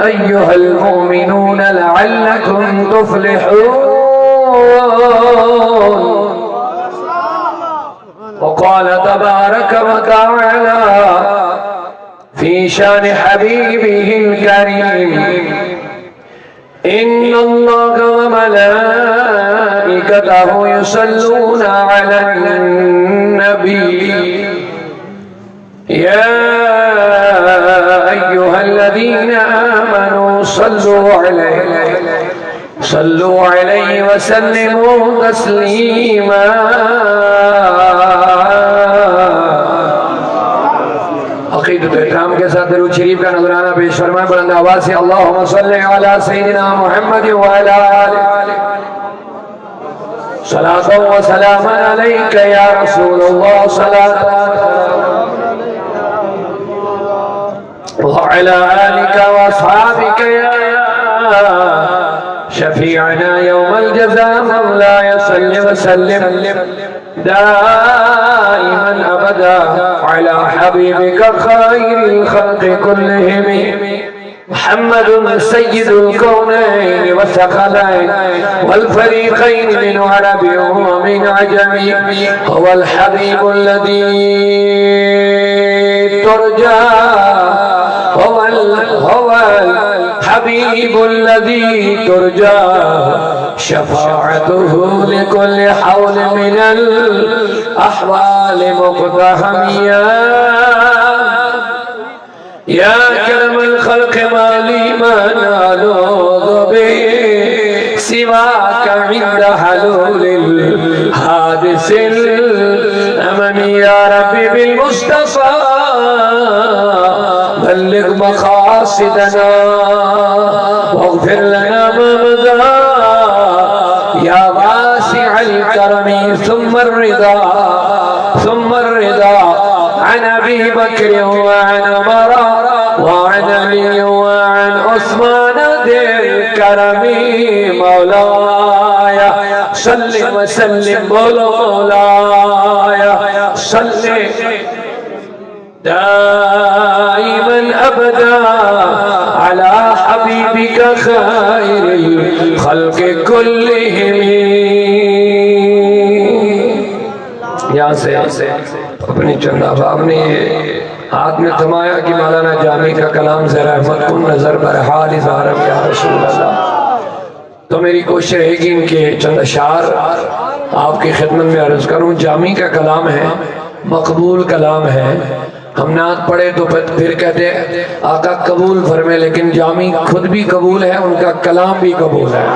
أيها المؤمنون لعلكم تفلحون. وقال تبارك وتعالى في شان حبيبه الكريم إن الله وملائكته يصلون على النبي يا أيها الذين آمنوا صلوا عليه وسلموا تسليما. عقیدت احترام کے ساتھ درود شریف کا نذرانہ پیش فرمائیں بلند آواز سے اللہم صلی علی سیدنا محمد وعلی آلہ. صلاۃ و سلام علیک یا رسول اللہ صلاۃ وعلى آلك وأصحابك يا شفيعنا يوم الجزاء. مولاي صل وسلم دائما أبدا على حبيبك خير الخلق كلهم محمد سيد الكونين والثقلين والفريقين من عرب ومن عجم. هو الحبيب الذي ترجى هو الحبيب الذي ترجى شفاعته لكل حول من الأحوال مقتحم. يا كرم الخلق ما لي ما نالوذ به سواك عند حلول الحادث الأمم. يا ربي بالمصطفى بلغ مقاصدنا واغفر لنا ما مضى يا واسع الكرم. ثم الرضا عن أبي بكر وعن عمر وعن علي وعن عثمان ذي الكرم. مولاي صل وسلم مولاي صل دائما أبدا على حبيبك خير الخلق كلهم. یہاں سے اپنی چند احباب نے ہاتھ میں تھمایا کہ مولانا جامی کا کلام سے رحمت کن نظر برحال اظہارم یا رسول اللہ. تو میری کوشش رہے گی ان کے چند اشعار آپ کی خدمت میں عرض کروں. جامی کا کلام ہے، مقبول کلام ہے. ہم نعت پڑھے تو پھر کہتے ہیں آقا قبول فرمائے، لیکن جامی خود بھی قبول ہے، ان کا کلام بھی قبول ہے.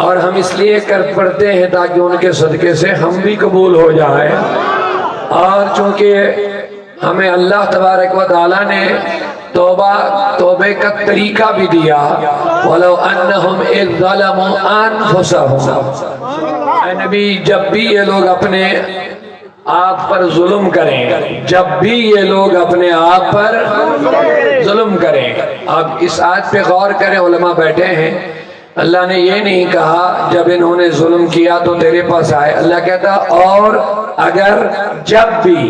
اور ہم اس لیے پڑھتے ہیں تاکہ ان کے صدقے سے ہم بھی قبول ہو جائیں. اور چونکہ ہمیں اللہ تبارک و تعالیٰ نے توبے کا طریقہ بھی دیا. وَلَوْ أَنَّهُمْ إِذْ ظَلَمُوا أَنفُسَهُمْ. اے نبی جب بھی یہ لوگ اپنے آپ پر ظلم کریں، جب بھی یہ لوگ اپنے آپ پر ظلم کریں. اب اس آیت پہ غور کریں، علماء بیٹھے ہیں. اللہ نے یہ نہیں کہا جب انہوں نے ظلم کیا تو تیرے پاس آئے. اللہ کہتا اور اگر جب بھی.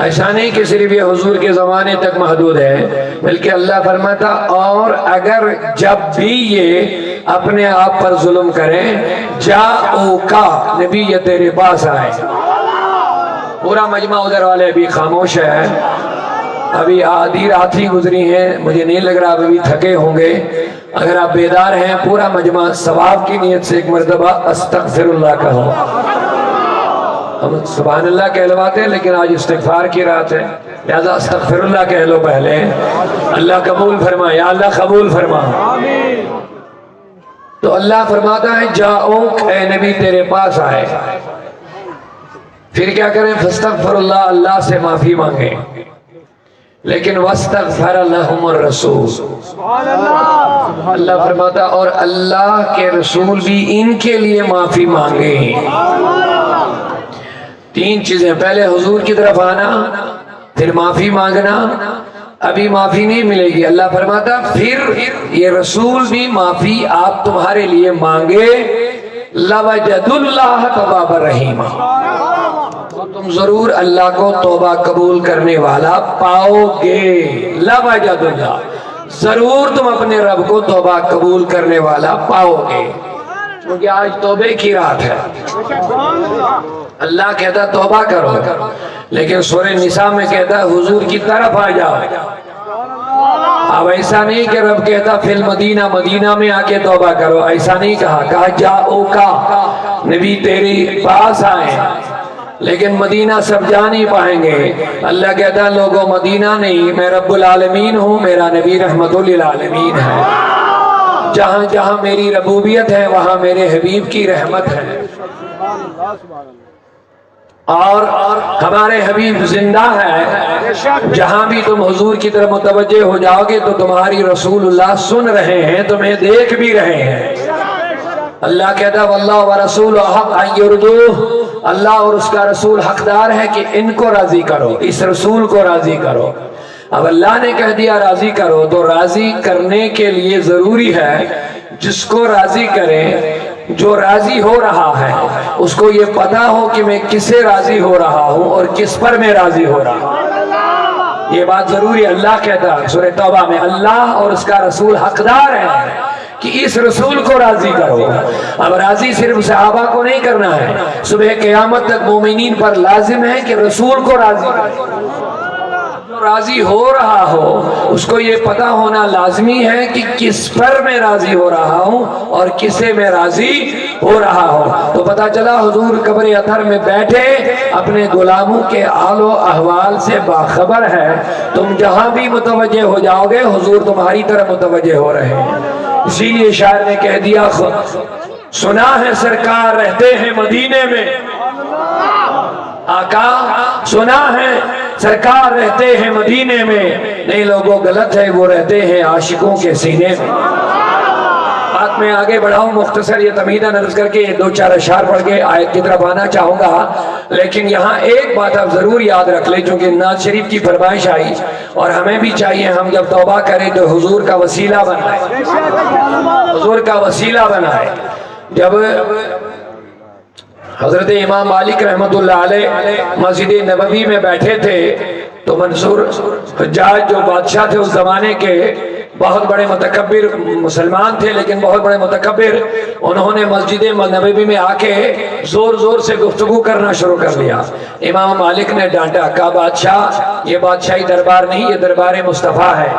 ایسا نہیں کہ صرف یہ حضور کے زمانے تک محدود ہے، بلکہ اللہ فرماتا اور اگر جب بھی یہ اپنے آپ پر ظلم کریں جاؤکا نبی یہ تیرے پاس آئے. پورا مجمع ادھر والے ابھی خاموش ہے، ابھی آدھی رات ہی گزری ہیں، مجھے نہیں لگ رہا ابھی تھکے ہوں گے. اگر آپ بیدار ہیں پورا مجمع ثواب کی نیت سے ایک مرتبہ استغفر اللہ کہو. ہم سبحان اللہ کہلواتے ہیں لیکن آج استغفار کی رات ہے، لہذا استغفر اللہ کہہ لو پہلے. اللہ قبول فرما، یا اللہ قبول فرما. تو اللہ فرماتا ہے جاؤک اے نبی تیرے پاس آئے. پھر کیا کریں؟ فاستغفر اللہ، اللہ سے معافی مانگیں. لیکن واستغفر لهم الرسول. اللہ فرماتا اور اللہ کے رسول بھی ان کے لیے معافی مانگے. تین چیزیں، پہلے حضور کی طرف آنا، پھر معافی مانگنا. ابھی معافی نہیں ملے گی. اللہ فرماتا پھر یہ رسول بھی معافی آپ تمہارے لیے مانگے. لَوَجَدُ اللَّهَ تَوَّابًا رَحِيمًا. تم ضرور اللہ کو توبہ قبول کرنے والا پاؤ گے، لوجد اللہ، ضرور تم اپنے رب کو توبہ قبول کرنے والا پاؤ گے، کیونکہ آج توبے کی رات ہے۔ اللہ کہتا توبہ کرو، لیکن سورہ نساء میں کہتا حضور کی طرف آ جاؤ۔ اب ایسا نہیں کہ رب کہتا فی المدینہ، مدینہ میں آ کے توبہ کرو، ایسا نہیں کہا جاؤ کا نبی تیری پاس آئیں، لیکن مدینہ سب جا نہیں پائیں گے۔ اللہ کہتا لوگوں مدینہ نہیں، میں رب العالمین ہوں، میرا نبی رحمت للعالمین ہے، جہاں جہاں میری ربوبیت ہے وہاں میرے حبیب کی رحمت ہے، اور ہمارے حبیب زندہ ہے۔ جہاں بھی تم حضور کی طرف متوجہ ہو جاؤ گے تو تمہاری رسول اللہ سن رہے ہیں، تمہیں دیکھ بھی رہے ہیں۔ اللہ کہتا واللہ ورسول حق ان یردوہ، اللہ اور اس کا رسول حقدار ہے کہ ان کو راضی کرو، اس رسول کو راضی کرو۔ اب اللہ نے کہہ دیا راضی کرو، تو راضی کرنے کے لیے ضروری ہے جس کو راضی کرے، جو راضی ہو رہا ہے اس کو یہ پتا ہو کہ میں کس سے راضی ہو رہا ہوں اور کس پر میں راضی ہو رہا ہوں، یہ بات ضروری ہے۔ اللہ کہتا سورہ توبہ میں اللہ اور اس کا رسول حقدار ہے کہ اس رسول کو راضی کرو۔ اب راضی صرف صحابہ کو نہیں کرنا ہے، صبح قیامت تک مومنین پر لازم ہے کہ رسول کو راضی کرو۔ جو راضی ہو رہا ہو اس کو یہ پتا ہونا لازمی ہے کہ کس پر میں راضی ہو رہا ہوں اور کسے میں راضی ہو رہا ہوں۔ تو پتا چلا حضور قبر اطہر میں بیٹھے اپنے غلاموں کے حال و احوال سے باخبر ہے، تم جہاں بھی متوجہ ہو جاؤ گے حضور تمہاری طرف متوجہ ہو رہے ہیں۔ اسی لیے شاعر نے کہہ دیا سنا ہے سرکار رہتے ہیں مدینے میں، آقا سنا ہے سرکار رہتے ہیں مدینے میں، نہیں لوگوں غلط ہے وہ رہتے ہیں عاشقوں کے سینے میں۔ بات میں آگے بڑھاؤں، مختصر یہ تمہیداً عرض کر کے دو چار اشعار پڑھ کے آیت کی طرف آنا چاہوں گا، لیکن یہاں ایک بات آپ ضرور یاد رکھ لیں، چونکہ نعت شریف کی فرمائش آئی اور ہمیں بھی چاہیے ہم جب توبہ کریں تو حضور کا وسیلہ بنائیں، حضور کا وسیلہ بنائیں۔ جب حضرت امام مالک رحمت اللہ علیہ مسجد نبوی میں بیٹھے تھے تو منصور حجاج جو بادشاہ تھے اس زمانے کے، بہت بڑے متکبر مسلمان تھے لیکن بہت بڑے متکبر، انہوں نے مسجد نبوی میں آ کے زور زور سے گفتگو کرنا شروع کر دیا۔ امام مالک نے ڈانٹا، کہا بادشاہ یہ بادشاہی دربار نہیں، یہ دربار مصطفیٰ ہے،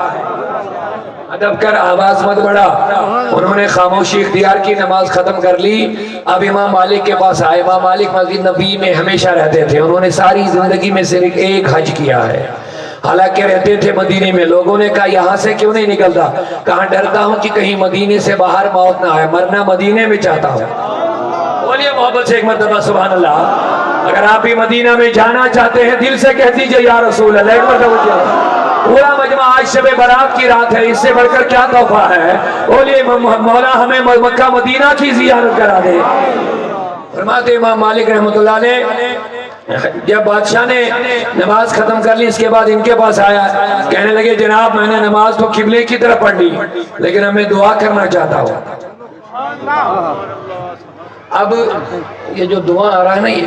ادب کر، آواز مت بڑھا۔ انہوں نے خاموشی اختیار کی، نماز ختم کر لی۔ اب امام مالک کے پاس آئے۔ امام مالک مسجد نبوی میں ہمیشہ رہتے تھے، انہوں نے ساری زندگی میں صرف ایک حج کیا ہے، حالانکہ رہتے تھے مدینے میں۔ لوگوں نے کہا یہاں سے کیوں نہیں نکلتا؟ کہاں ڈرتا ہوں کہ کہیں مدینے سے باہر موت نہ آئے، مرنا مدینے میں چاہتا ہوں۔ بولیے محبت سے ایک مرتبہ سبحان اللہ۔ اگر آپ بھی مدینہ میں جانا چاہتے ہیں دل سے کہہ دیجئے یا رسول اللہ، ایک مرتبہ پورا مجمع آج شب برات کی رات ہے، اس سے بڑھ کر کیا تحفہ ہے؟ بولیے مولا ہمیں مکہ مدینہ کی زیارت کرا دے۔ فرماتے امام مالک رحمت اللہ علیہ جب بادشاہ نے نماز ختم کر لی، اس کے بعد ان کے پاس آیا، کہنے لگے جناب میں نے نماز تو قبلے کی طرف پڑھ لی لیکن اب میں دعا کرنا چاہتا ہوں۔ اب یہ جو دعا آ رہا ہے نا، یہ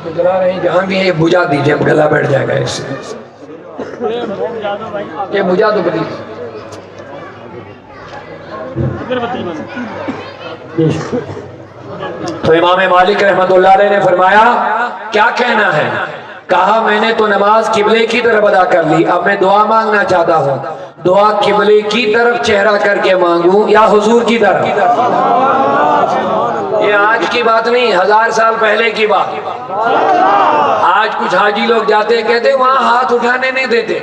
گزرا رہے ہیں جہاں بھی ہے، یہ بجھا دیجئے، اب گلا بیٹھ جائے گا اس سے، یہ بجھا دو پلیز۔ تو امام مالک رحمت اللہ علیہ نے فرمایا کیا کہنا ہے؟ کہا میں نے تو نماز قبلے کی طرف ادا کر لی، اب میں دعا مانگنا چاہتا ہوں، دعا قبلے کی طرف چہرہ کر کے مانگوں یا حضور کی طرف؟ یہ آج کی بات نہیں، 1000 سال پہلے کی بات۔ آج کچھ حاجی لوگ جاتے کہتے وہاں ہاتھ اٹھانے نہیں دیتے۔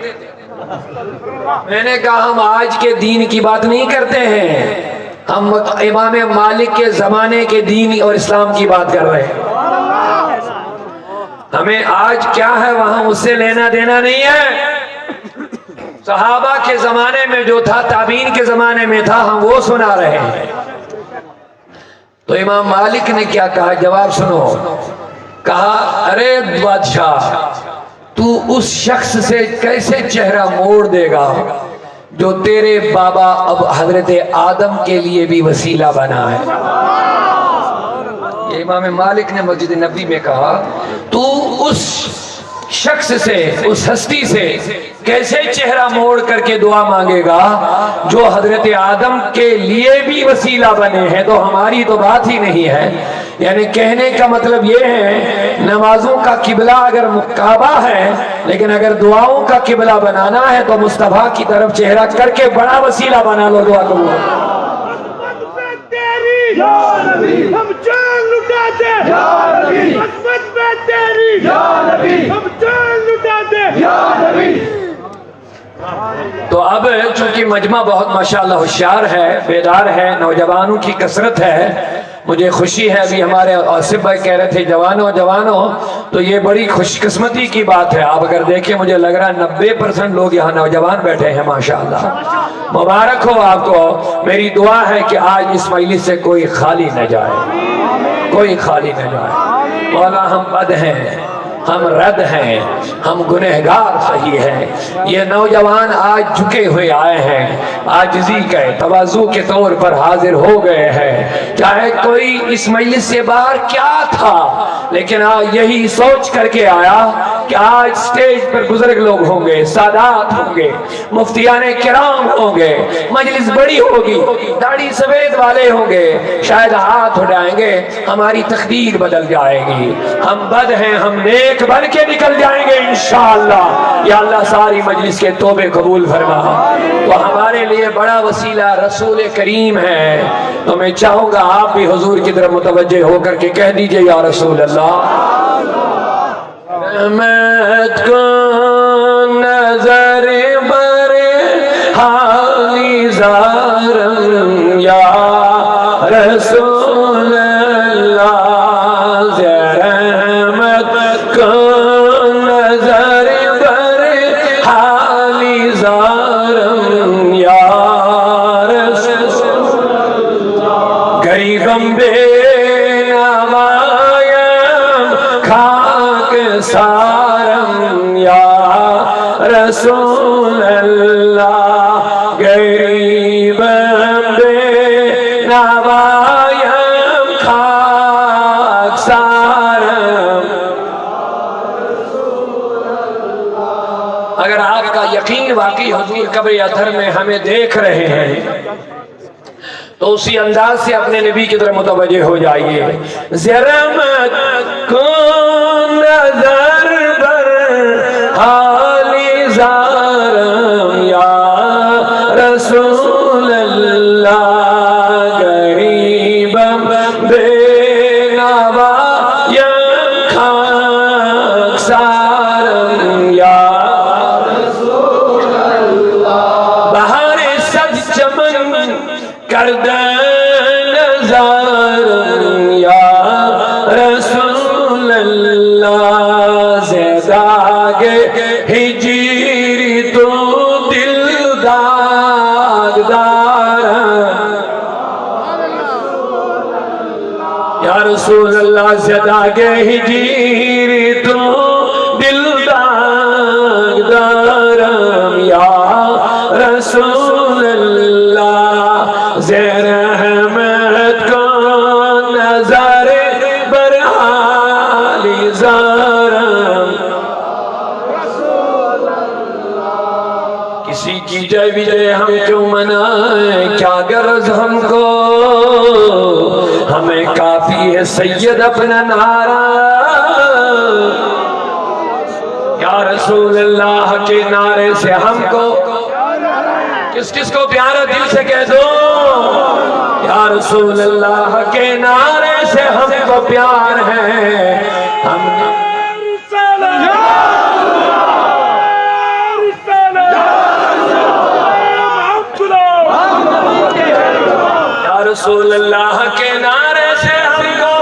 میں نے کہا ہم آج کے دین کی بات نہیں کرتے ہیں، ہم امام مالک کے زمانے کے دین اور اسلام کی بات کر رہے ہیں۔ ہمیں آج کیا ہے وہاں اس سے لینا دینا نہیں ہے۔ صحابہ کے زمانے میں جو تھا، تابعین کے زمانے میں تھا، ہم وہ سنا رہے ہیں۔ تو امام مالک نے کیا کہا؟ جواب سنو۔ کہا ارے بادشاہ تو اس شخص سے کیسے چہرہ موڑ دے گا جو تیرے بابا اب حضرت آدم کے لیے بھی وسیلہ بنا ہے؟ یہ امام مالک نے مسجد نبوی میں کہا تو اس شخص سے، اس ہستی سے کیسے چہرہ موڑ کر کے دعا مانگے گا جو حضرت آدم کے لیے بھی وسیلہ بنے ہیں، تو ہماری تو بات ہی نہیں ہے۔ یعنی کہنے کا مطلب یہ ہے نمازوں کا قبلہ اگر کعبہ ہے، لیکن اگر دعاؤں کا قبلہ بنانا ہے تو مصطفیٰ کی طرف چہرہ کر کے بڑا وسیلہ بنا لو، دعا قبول ہو۔ ہم جان لٹاتے عظمت میں تیری، ہم جان لٹاتے۔ تو اب چونکہ مجمع بہت ماشاءاللہ ہوشیار ہے، بیدار ہے، نوجوانوں کی کثرت ہے، مجھے خوشی ہے۔ ابھی ہمارے آصف بھائی کہہ رہے تھے جوانوں، تو یہ بڑی خوش قسمتی کی بات ہے۔ آپ اگر دیکھیں مجھے لگ رہا ہے 90% لوگ یہاں نوجوان بیٹھے ہیں، ماشاءاللہ مبارک ہو آپ کو۔ میری دعا ہے کہ آج اس مجلس سے کوئی خالی نہ جائے، کوئی خالی نہ جائے۔ مولا ہم بد ہیں، ہم رد ہیں، ہم گنہگار صحیح ہیں۔ یہ نوجوان آج جھکے ہوئے آئے ہیں، عاجزی کے تواضع کے طور پر حاضر ہو گئے ہیں۔ چاہے کوئی اس مجلس سے باہر کیا تھا، لیکن آج یہی سوچ کر کے آیا کہ آج سٹیج پر بزرگ لوگ ہوں گے، سادات ہوں گے، مفتیان کرام ہوں گے، مجلس بڑی ہوگی، داڑھی سفید والے ہوں گے، شاید ہاتھ اٹھائیں گے، ہماری تقدیر بدل جائے گی۔ ہم بد ہیں، ہم نیک بن کے نکل جائیں گے انشاءاللہ۔ یا اللہ ساری مجلس کے توبے قبول فرما۔ تو ہمارے لیے بڑا وسیلہ رسول کریم ہے، تو میں چاہوں گا آپ بھی حضور کی طرف متوجہ ہو کر کے کہہ دیجئے یا رسول اللہ۔ رحمت کو نظر بر حالی زارم یا رسول اللہ، رحمت کو نظر بر حالی زارم یا رسول اللہ، غریبم بے سارم یا رسول اللہ، غریب بے نوائم خاک سارم۔ اگر آپ کا یقین واقعی حضور قبر اطہر میں ہمیں دیکھ رہے ہیں تو اسی انداز سے اپنے نبی کی طرف متوجہ ہو جائیے۔ رحمت کو نظر بر حالی زارم یا رسول اللہ، غریبم بے نوائم خاک سارم یا رسول اللہ، بہار سبز چمن کردن نظارم یا رسول اللہ، زیداگ ہجیری تو دل داغ دارم یا رسول اللہ، زیداگ ہجیری تو دل داغ دارم یا رسول اللہ، زیر رحمت کو نظر بر حالی زارم۔ کسی کی جے وجے ہم کیوں منائیں، کیا غرض ہم کو، ہمیں کافی ہے سید اپنا نعرہ، یا رسول اللہ کے نعرے سے ہم کو، کس کو پیارا دل سے کہہ دو، یا رسول اللہ کے نعرے سے ہم کو پیار ہے۔ ہم یا رسول اللہ کے نعرے سے ہم کو،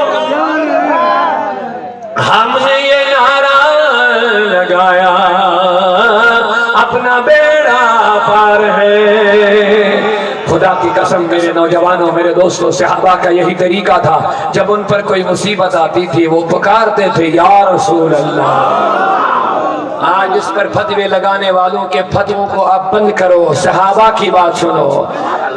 ہم نے یہ نعرہ لگایا اپنا بیڑا پار ہے۔ خدا کی قسم میرے نوجوانوں، میرے دوستوں، صحابہ کا یہی طریقہ تھا، جب ان پر کوئی مصیبت آتی تھی وہ پکارتے تھے یا رسول اللہ۔ آج اس پر فتوے لگانے والوں کے فتووں کو آپ بند کرو، صحابہ کی بات سنو۔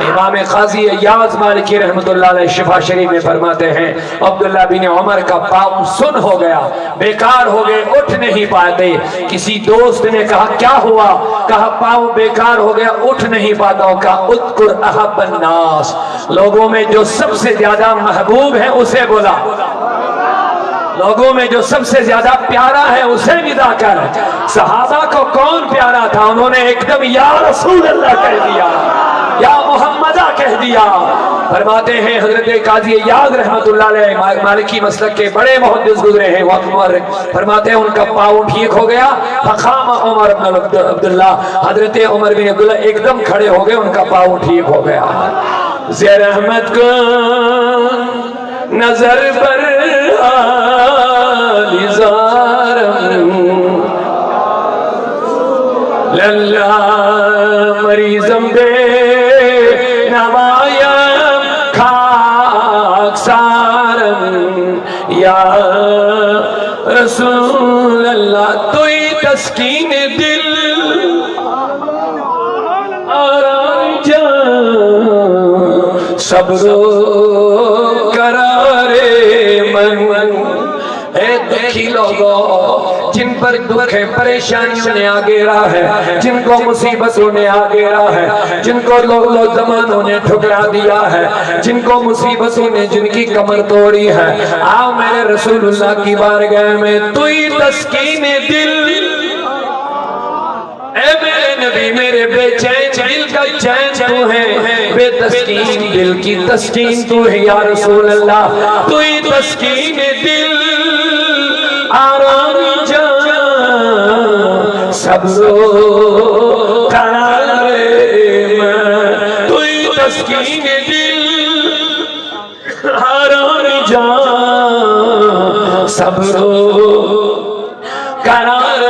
امام قاضی ایاز مالکی رحمۃ اللہ علیہ شفا شریف میں فرماتے ہیں عبداللہ بن عمر کا پاؤں سن ہو گیا، بیکار ہو گئے، اٹھ نہیں پاتے۔ کسی دوست نے کہا کیا ہوا؟ کہا پاؤں بیکار ہو گیا، اٹھ نہیں پاتا ہوں۔ کہا اذکر احب الناس، لوگوں میں جو سب سے زیادہ محبوب ہے اسے بولا، لوگوں میں جو سب سے زیادہ پیارا ہے اسے ندا کر۔ صحابہ کو کون پیارا تھا؟ انہوں نے ایک دم یا رسول اللہ کہہ دیا، یا محمدہ کہہ دیا۔ فرماتے ہیں حضرت قاضی ایاز رحمت اللہ علیہ مالکی مسلک کے بڑے محدث گزرے ہیں، فرماتے ہیں ان کا پاؤں ٹھیک ہو گیا۔ فقام عمر بن عبداللہ، حضرت عمر بن عبداللہ ایک دم کھڑے ہو گئے، ان کا پاؤں ٹھیک ہو گیا۔ زیر احمد کو نظر پر للہ مریضم بے نوایم خاک سارم یا رسول اللہ، توئی تسکین دل آرام جان صبر و قرار من۔ اے دکھی لوگوں جن پر دکھ ہے، پریشانیوں نے آگیرا ہے، جن کو مصیبتوں نے آگیرا ہے، جن کو لوگ زمانوں نے ٹھکرا دیا ہے، جن کو مصیبتوں نے جن کی کمر توڑی ہے، آؤ میرے رسول اللہ کی بارگاہ میں، توئی تسکین دل، اے میرے نبی میرے بے چین دل کا چین تو ہے، بے تسکین دل کی تسکین تو ہے یا رسول اللہ، توئی تسکین دل آرام جان صبر و قرار من، توئی تسکین دل آرام جان صبر و قرار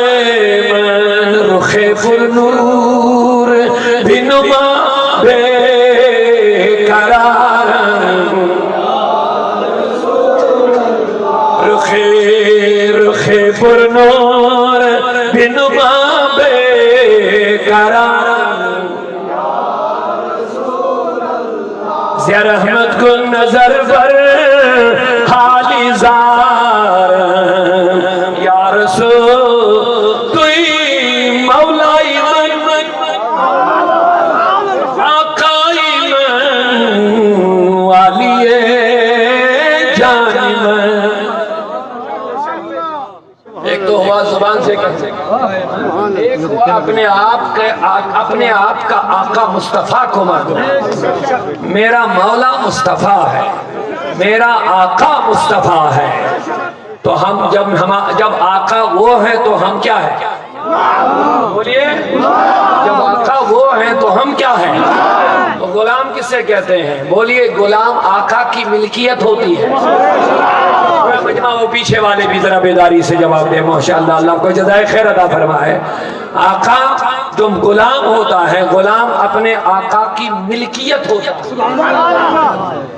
من، رخ پر نور بنما بے قرار، رخ پر نور بنما بے قرار، زیر احمد کو نظر پر حالی زار، یا رسول توئی مولائی من، آقائی من، والی جان من۔ ایک تو ہوا زبان سے کہتے ہیں، ایک ہوا اپنے آپ کا آقا مصطفیٰ کو معلوم، میرا مولا مصطفیٰ ہے، میرا آقا مصطفیٰ ہے، تو ہم جب آقا وہ ہے تو ہم کیا ہے؟ بولیے، جب آقا وہ ہے تو ہم کیا ہیں؟ تو غلام کس سے کہتے ہیں؟ بولیے، غلام آقا کی ملکیت ہوتی ہے۔ مجمع وہ پیچھے والے بھی ذرا بیداری سے جواب دے، ماشاءاللہ، اللہ کو جزائے خیر عطا فرمائے۔ آقا جو غلام ہوتا ہے، غلام اپنے آقا کی ملکیت ہوتا ہے۔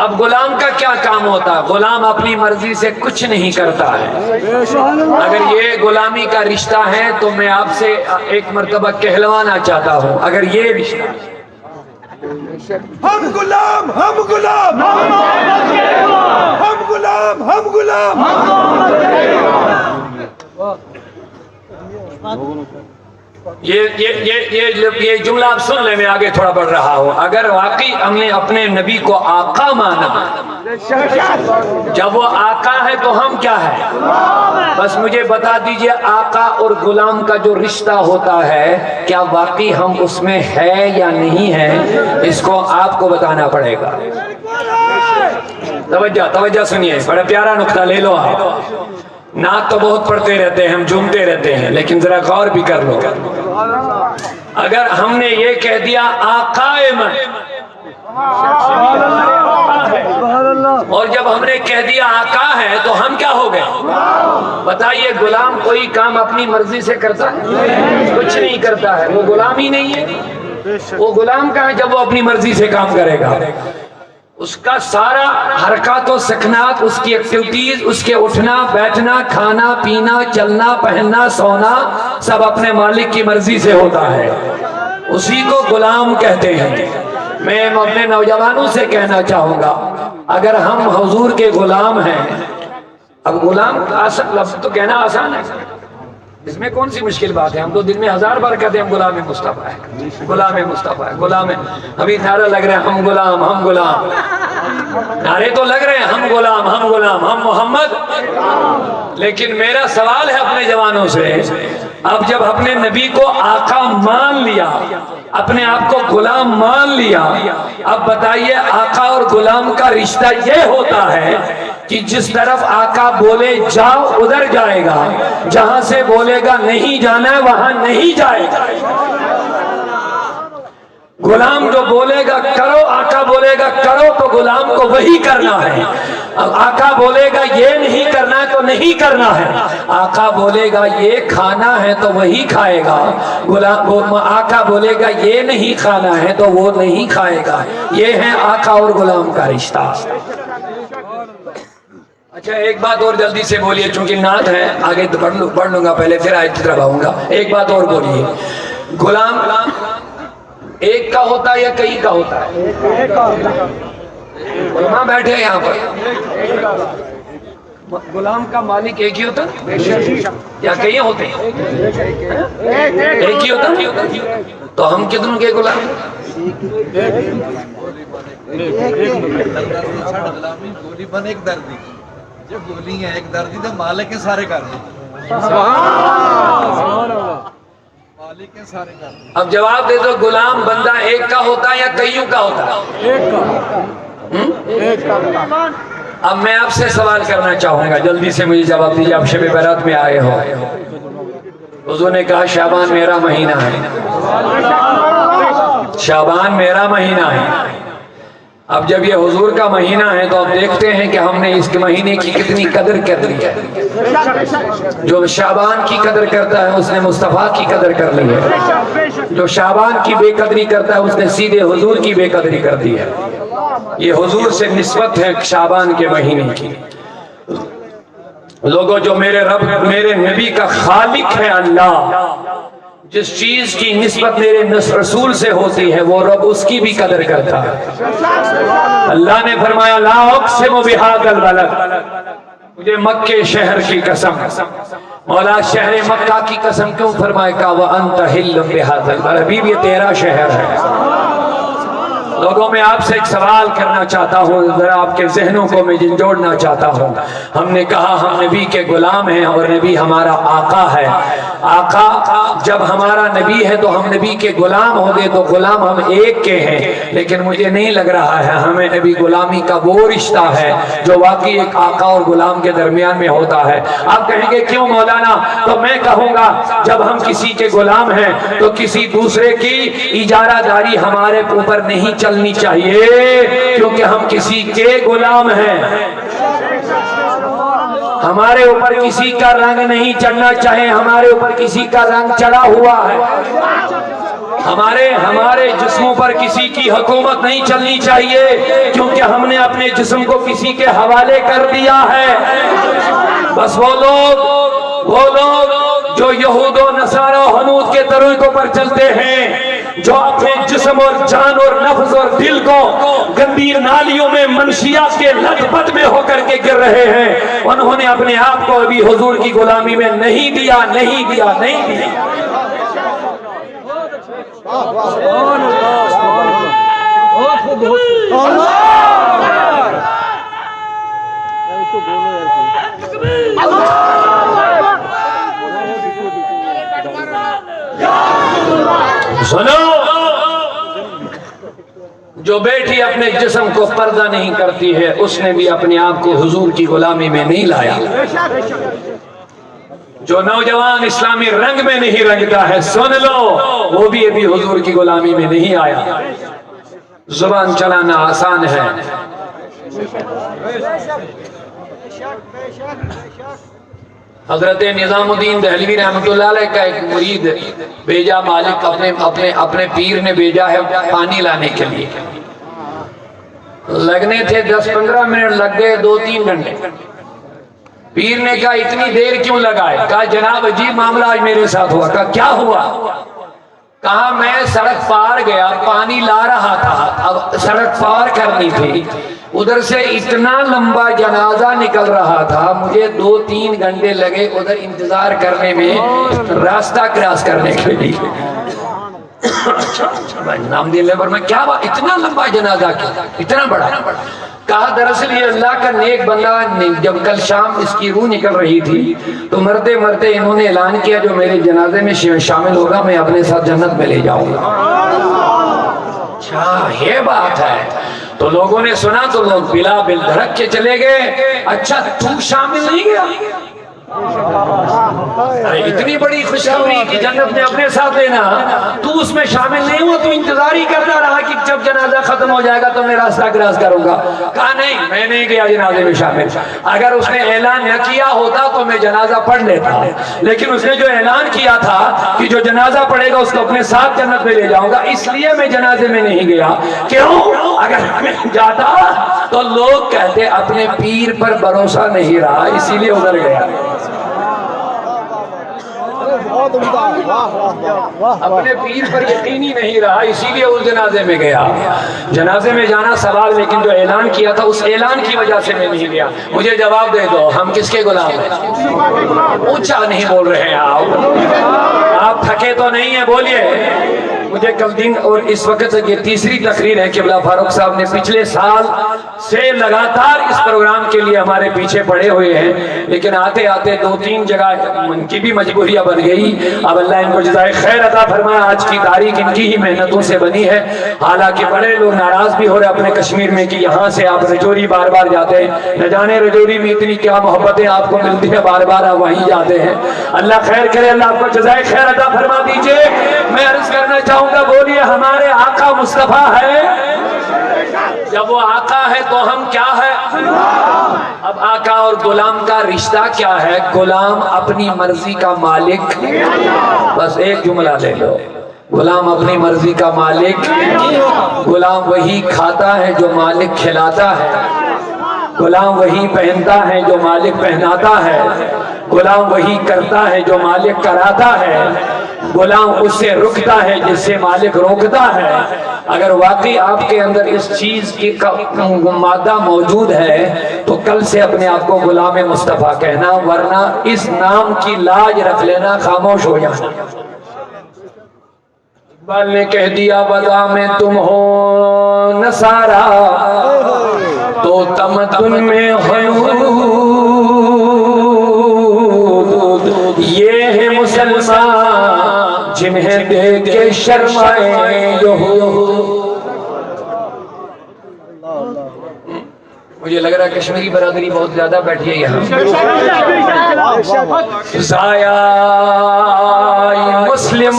اب غلام کا کیا کام ہوتا ہے؟ غلام اپنی مرضی سے کچھ نہیں کرتا ہے۔ اگر یہ غلامی کا رشتہ ہے تو میں آپ سے ایک مرتبہ کہلوانا چاہتا ہوں، اگر یہ رشتہ ہم غلام، ہم غلام، ہم غلام، ہم غلام، یہ جملہ آپ سن لیں، میں آگے تھوڑا بڑھ رہا ہوں۔ اگر واقعی ہم نے اپنے نبی کو آقا مانا، جب وہ آقا ہے تو ہم کیا ہے؟ بس مجھے بتا دیجئے، آقا اور غلام کا جو رشتہ ہوتا ہے، کیا واقعی ہم اس میں ہے یا نہیں ہے؟ اس کو آپ کو بتانا پڑے گا۔ توجہ سنیے، بڑا پیارا نقطہ لے لو آپ۔ نعت تو بہت پڑھتے رہتے ہیں، ہم جھومتے رہتے ہیں، لیکن ذرا غور بھی کر لو۔ اگر ہم نے یہ کہہ دیا آقا من، اور جب ہم نے کہہ دیا آقا ہے تو ہم کیا ہو گئے؟ بتائیے، غلام کوئی کام اپنی مرضی سے کرتا ہے؟ کچھ نہیں کرتا ہے، وہ غلام ہی نہیں ہے۔ وہ غلام کا ہے جب وہ اپنی مرضی سے کام کرے گا، اس کا سارا حرکات و سکنات، اس کی ایکٹیویٹیز، اس کے اٹھنا بیٹھنا، کھانا پینا، چلنا پہننا، سونا، سب اپنے مالک کی مرضی سے ہوتا ہے۔ اسی کو غلام کہتے ہیں۔ میں اپنے نوجوانوں سے کہنا چاہوں گا، اگر ہم حضور کے غلام ہیں، اب غلام لفظ تو کہنا آسان ہے، اس میں کون سی مشکل بات ہے؟ ہم تو دن میں 1000 بار کہتے ہیں ہم غلام مصطفیٰ ہے، غلام مصطفیٰ ہے، غلام ہے۔ ابھی نعرہ لگ رہے ہیں ہم غلام، ہم غلام، نعرے تو لگ رہے ہیں ہم غلام، ہم غلام، ہم محمد۔ لیکن میرا سوال ہے اپنے جوانوں سے، اب جب اپنے نبی کو آقا مان لیا، اپنے آپ کو غلام مان لیا، اب بتائیے آقا اور غلام کا رشتہ یہ ہوتا ہے کہ جس طرف آقا بولے جاؤ ادھر جائے گا، جہاں سے بولے گا نہیں جانا ہے وہاں نہیں جائے گا۔ غلام جو بولے گا کرو، آقا بولے گا کرو، تو غلام کو وہی کرنا ہے۔ اب آقا بولے گا یہ نہیں کرنا ہے تو نہیں کرنا ہے، آقا بولے گا یہ کھانا ہے تو وہی کھائے گا، آقا بولے گا یہ نہیں کھانا ہے تو وہ نہیں کھائے گا۔ یہ ہے آقا اور غلام کا رشتہ۔ اچھا ایک بات اور جلدی سے بولیے، چونکہ نعت ہے، آگے پڑھ لوں گا، پہلے پھر آیت کی طرف آؤں گا۔ ایک بات اور بولیے، غلام ایک کا ہوتا ہے یا کئی کا ہوتا ہے؟ علماء بیٹھے ہیں یہاں پر، غلام کا مالک ایک ہی ہوتا یا کئی ہوتے ہیں؟ ایک ہی ہوتا، تو ہم کتنوں کے غلام؟ گولی بن ایک دردی، جو گولی ہے ایک دردی تو مالک کے سارے کر دیں، مالک کے سارے کر دیں۔ اب جواب دے دو، غلام بندہ ایک کا ہوتا ہے یا کئیوں کا ہوتا ہے؟ اب میں آپ سے سوال کرنا چاہوں گا، جلدی سے مجھے جواب دیجیے، آپ شب برات میں آئے ہو، حضور نے کہا شعبان میرا مہینہ ہے، شعبان میرا مہینہ ہے۔ اب جب یہ حضور کا مہینہ ہے تو اب دیکھتے ہیں کہ ہم نے اس کے مہینے کی کتنی قدر کر لی ہے۔ جو شعبان کی قدر کرتا ہے اس نے مصطفیٰ کی قدر کر لی ہے، جو شعبان کی بے قدری کرتا ہے اس نے سیدھے حضور کی بے قدری کر دی ہے۔ یہ حضور سے نسبت ہے شعبان کے مہینے کی۔ لوگوں جو میرے رب میرے نبی کا خالق ہے اللہ، جس چیز کی نسبت میرے رسول سے ہوتی ہے وہ رب اس کی بھی قدر کرتا ہے۔ اللہ نے فرمایا لا اقسم بہذا البلد، مجھے مکے شہر کی قسم، مولا شہر مکہ کی قسم کیوں فرمائے کہا وانت حل بہذا البلد، حبیب یہ تیرا شہر ہے۔ لوگوں میں آپ سے ایک سوال کرنا چاہتا ہوں، ذرا آپ کے ذہنوں کو میں جھنجھوڑنا چاہتا ہوں۔ ہم نے کہا ہم نبی کے غلام ہیں اور نبی ہمارا آقا ہے، آقا جب ہمارا نبی ہے تو ہم نبی کے غلام ہوں گے، تو غلام ہم ایک کے ہیں، لیکن مجھے نہیں لگ رہا ہے ہمیں نبی غلامی کا وہ رشتہ ہے جو واقعی ایک آقا اور غلام کے درمیان میں ہوتا ہے۔ آپ کہیں گے کیوں مولانا؟ تو میں کہوں گا جب ہم کسی کے غلام ہیں تو کسی دوسرے کی اجارہ داری ہمارے اوپر نہیں چلنی چاہیے، کیونکہ ہم کسی کے غلام ہیں۔ ہمارے اوپر کسی کا رنگ نہیں چڑھنا چاہے، ہمارے اوپر کسی کا رنگ چڑھا ہوا ہے۔ ہمارے جسموں پر کسی کی حکومت نہیں چلنی چاہیے، کیونکہ ہم نے اپنے جسم کو کسی کے حوالے کر دیا ہے۔ بس وہ لوگ جو یہود و نصارہ و حنود کے طریقوں پر چلتے ہیں، جو اپنے جسم اور جان اور نفس اور دل کو گندی نالیوں میں منشیات کے لت پت میں ہو کر کے گر رہے ہیں، انہوں نے اپنے آپ کو ابھی حضور کی غلامی میں نہیں دیا۔ سنو، جو بیٹی اپنے جسم کو پردہ نہیں کرتی ہے اس نے بھی اپنے آپ کو حضور کی غلامی میں نہیں لایا۔ جو نوجوان اسلامی رنگ میں نہیں رنگتا ہے سن لو وہ بھی ابھی حضور کی غلامی میں نہیں آیا۔ زبان چلانا آسان ہے، حضرت نظام الدین دہلوی رحمۃ اللہ علیہ کا ایک مرید بھیجا، مالک اپنے پیر نے بھیجا ہے پانی لانے کے لیے، لگنے تھے 10-15 منٹ، لگ گئے 2-3 گھنٹے۔ پیر نے کہا اتنی دیر کیوں لگائے؟ کہا جناب عجیب معاملہ آج میرے ساتھ ہوا۔ کہا کیا ہوا؟ کہا میں سڑک پار گیا، پانی لا رہا تھا، اب سڑک پار کرنی تھی، ادھر سے اتنا لمبا جنازہ نکل رہا تھا، مجھے 2-3 گھنٹے لگے ادھر انتظار کرنے میں، راستہ کراس کرنے کے لیے۔ نام دل پر میں کیا بات، اتنا لمبا جنازہ کیا، اتنا بڑا؟ کہا دراصل یہ اللہ کا نیک بندہ، جب کل شام اس کی روح نکل رہی تھی تو مرتے مرتے انہوں نے اعلان کیا جو میرے جنازے میں شامل ہوگا میں اپنے ساتھ جنت میں لے جاؤں گا۔ اچھا یہ بات ہے، تو لوگوں نے سنا تو لوگ بلا بل دھڑک کے چلے گئے۔ اچھا تو شامل نہیں گیا؟ اتنی بڑی خوشخبری کہ جنت میں اپنے ساتھ لینا، تو اس میں شامل نہیں ہوا، تو انتظار ہی کرتا رہا کہ جب جنازہ ختم ہو جائے گا تو میں راستہ کراس کروں گا۔ کہا نہیں، میں نہیں گیا جنازے میں شامل، اگر اس نے اعلان نہ کیا ہوتا تو میں جنازہ پڑھ لیتا، لیکن اس نے جو اعلان کیا تھا کہ جو جنازہ پڑھے گا اس کو اپنے ساتھ جنت میں لے جاؤں گا، اس لیے میں جنازے میں نہیں گیا۔ کیوں؟ اگر میں جاتا تو لوگ کہتے اپنے پیر پر بھروسہ نہیں رہا اسی لیے ادھر گیا، اپنے پیر پر یقینی نہیں رہا اسی لیے اس جنازے میں گیا۔ جنازے میں جانا سوال، لیکن جو اعلان کیا تھا اس اعلان کی وجہ سے میں نہیں گیا۔ مجھے جواب دے دو، ہم کس کے غلام ہیں؟ اونچا نہیں بول رہے ہیں آپ تھکے تو نہیں ہیں؟ بولیے۔ مجھے کل دن اور اس وقت یہ تیسری تقریر ہے کہ قبلہ فاروق صاحب نے پچھلے سال سے لگاتار اس پروگرام کے لیے ہمارے پیچھے پڑے ہوئے ہیں، لیکن آتے آتے 2-3 جگہ ان کی بھی مجبوریاں بن گئی۔ اب اللہ ان کو جزائے خیر عطا فرمائے، آج کی تاریخ ان کی ہی محنتوں سے بنی ہے۔ حالانکہ بڑے لوگ ناراض بھی ہو رہے اپنے کشمیر میں کہ یہاں سے آپ رجوری بار بار جاتے ہیں، نہ جانے رجوری میں اتنی کیا محبتیں آپ کو ملتی ہیں، بار بار آپ وہیں جاتے ہیں۔ اللہ خیر کرے، اللہ آپ کو جزائے خیر عطا فرما دیجئے۔ میں عرض کرنا چاہوں گا، بولیے ہمارے آقا مصطفیٰ ہے؟ جب وہ آقا ہے تو ہم کیا ہے؟ اب آقا اور غلام کا رشتہ کیا ہے؟ غلام اپنی مرضی کا مالک، بس ایک جملہ لے لو، غلام اپنی مرضی کا مالک، غلام وہی کھاتا ہے جو مالک کھلاتا ہے، غلام وہی پہنتا ہے جو مالک پہناتا ہے، غلام وہی کرتا ہے جو مالک کراتا ہے، غلام اس سے رکتا ہے جس سے مالک روکتا ہے۔ اگر واقعی آپ کے اندر اس چیز کی مادہ موجود ہے تو کل سے اپنے آپ کو غلام مصطفیٰ کہنا، ورنہ اس نام کی لاج رکھ لینا، خاموش ہو جانا۔ اقبال نے کہہ دیا وضع میں تم ہو نصارا تو تمدن میں یہ ہے مسلمان جنہیں دیکھ کے شرمائے جو مجھے لگ رہا ہے کشمیری برادری بہت زیادہ بیٹھی ہے یہاں۔ زایا مسلم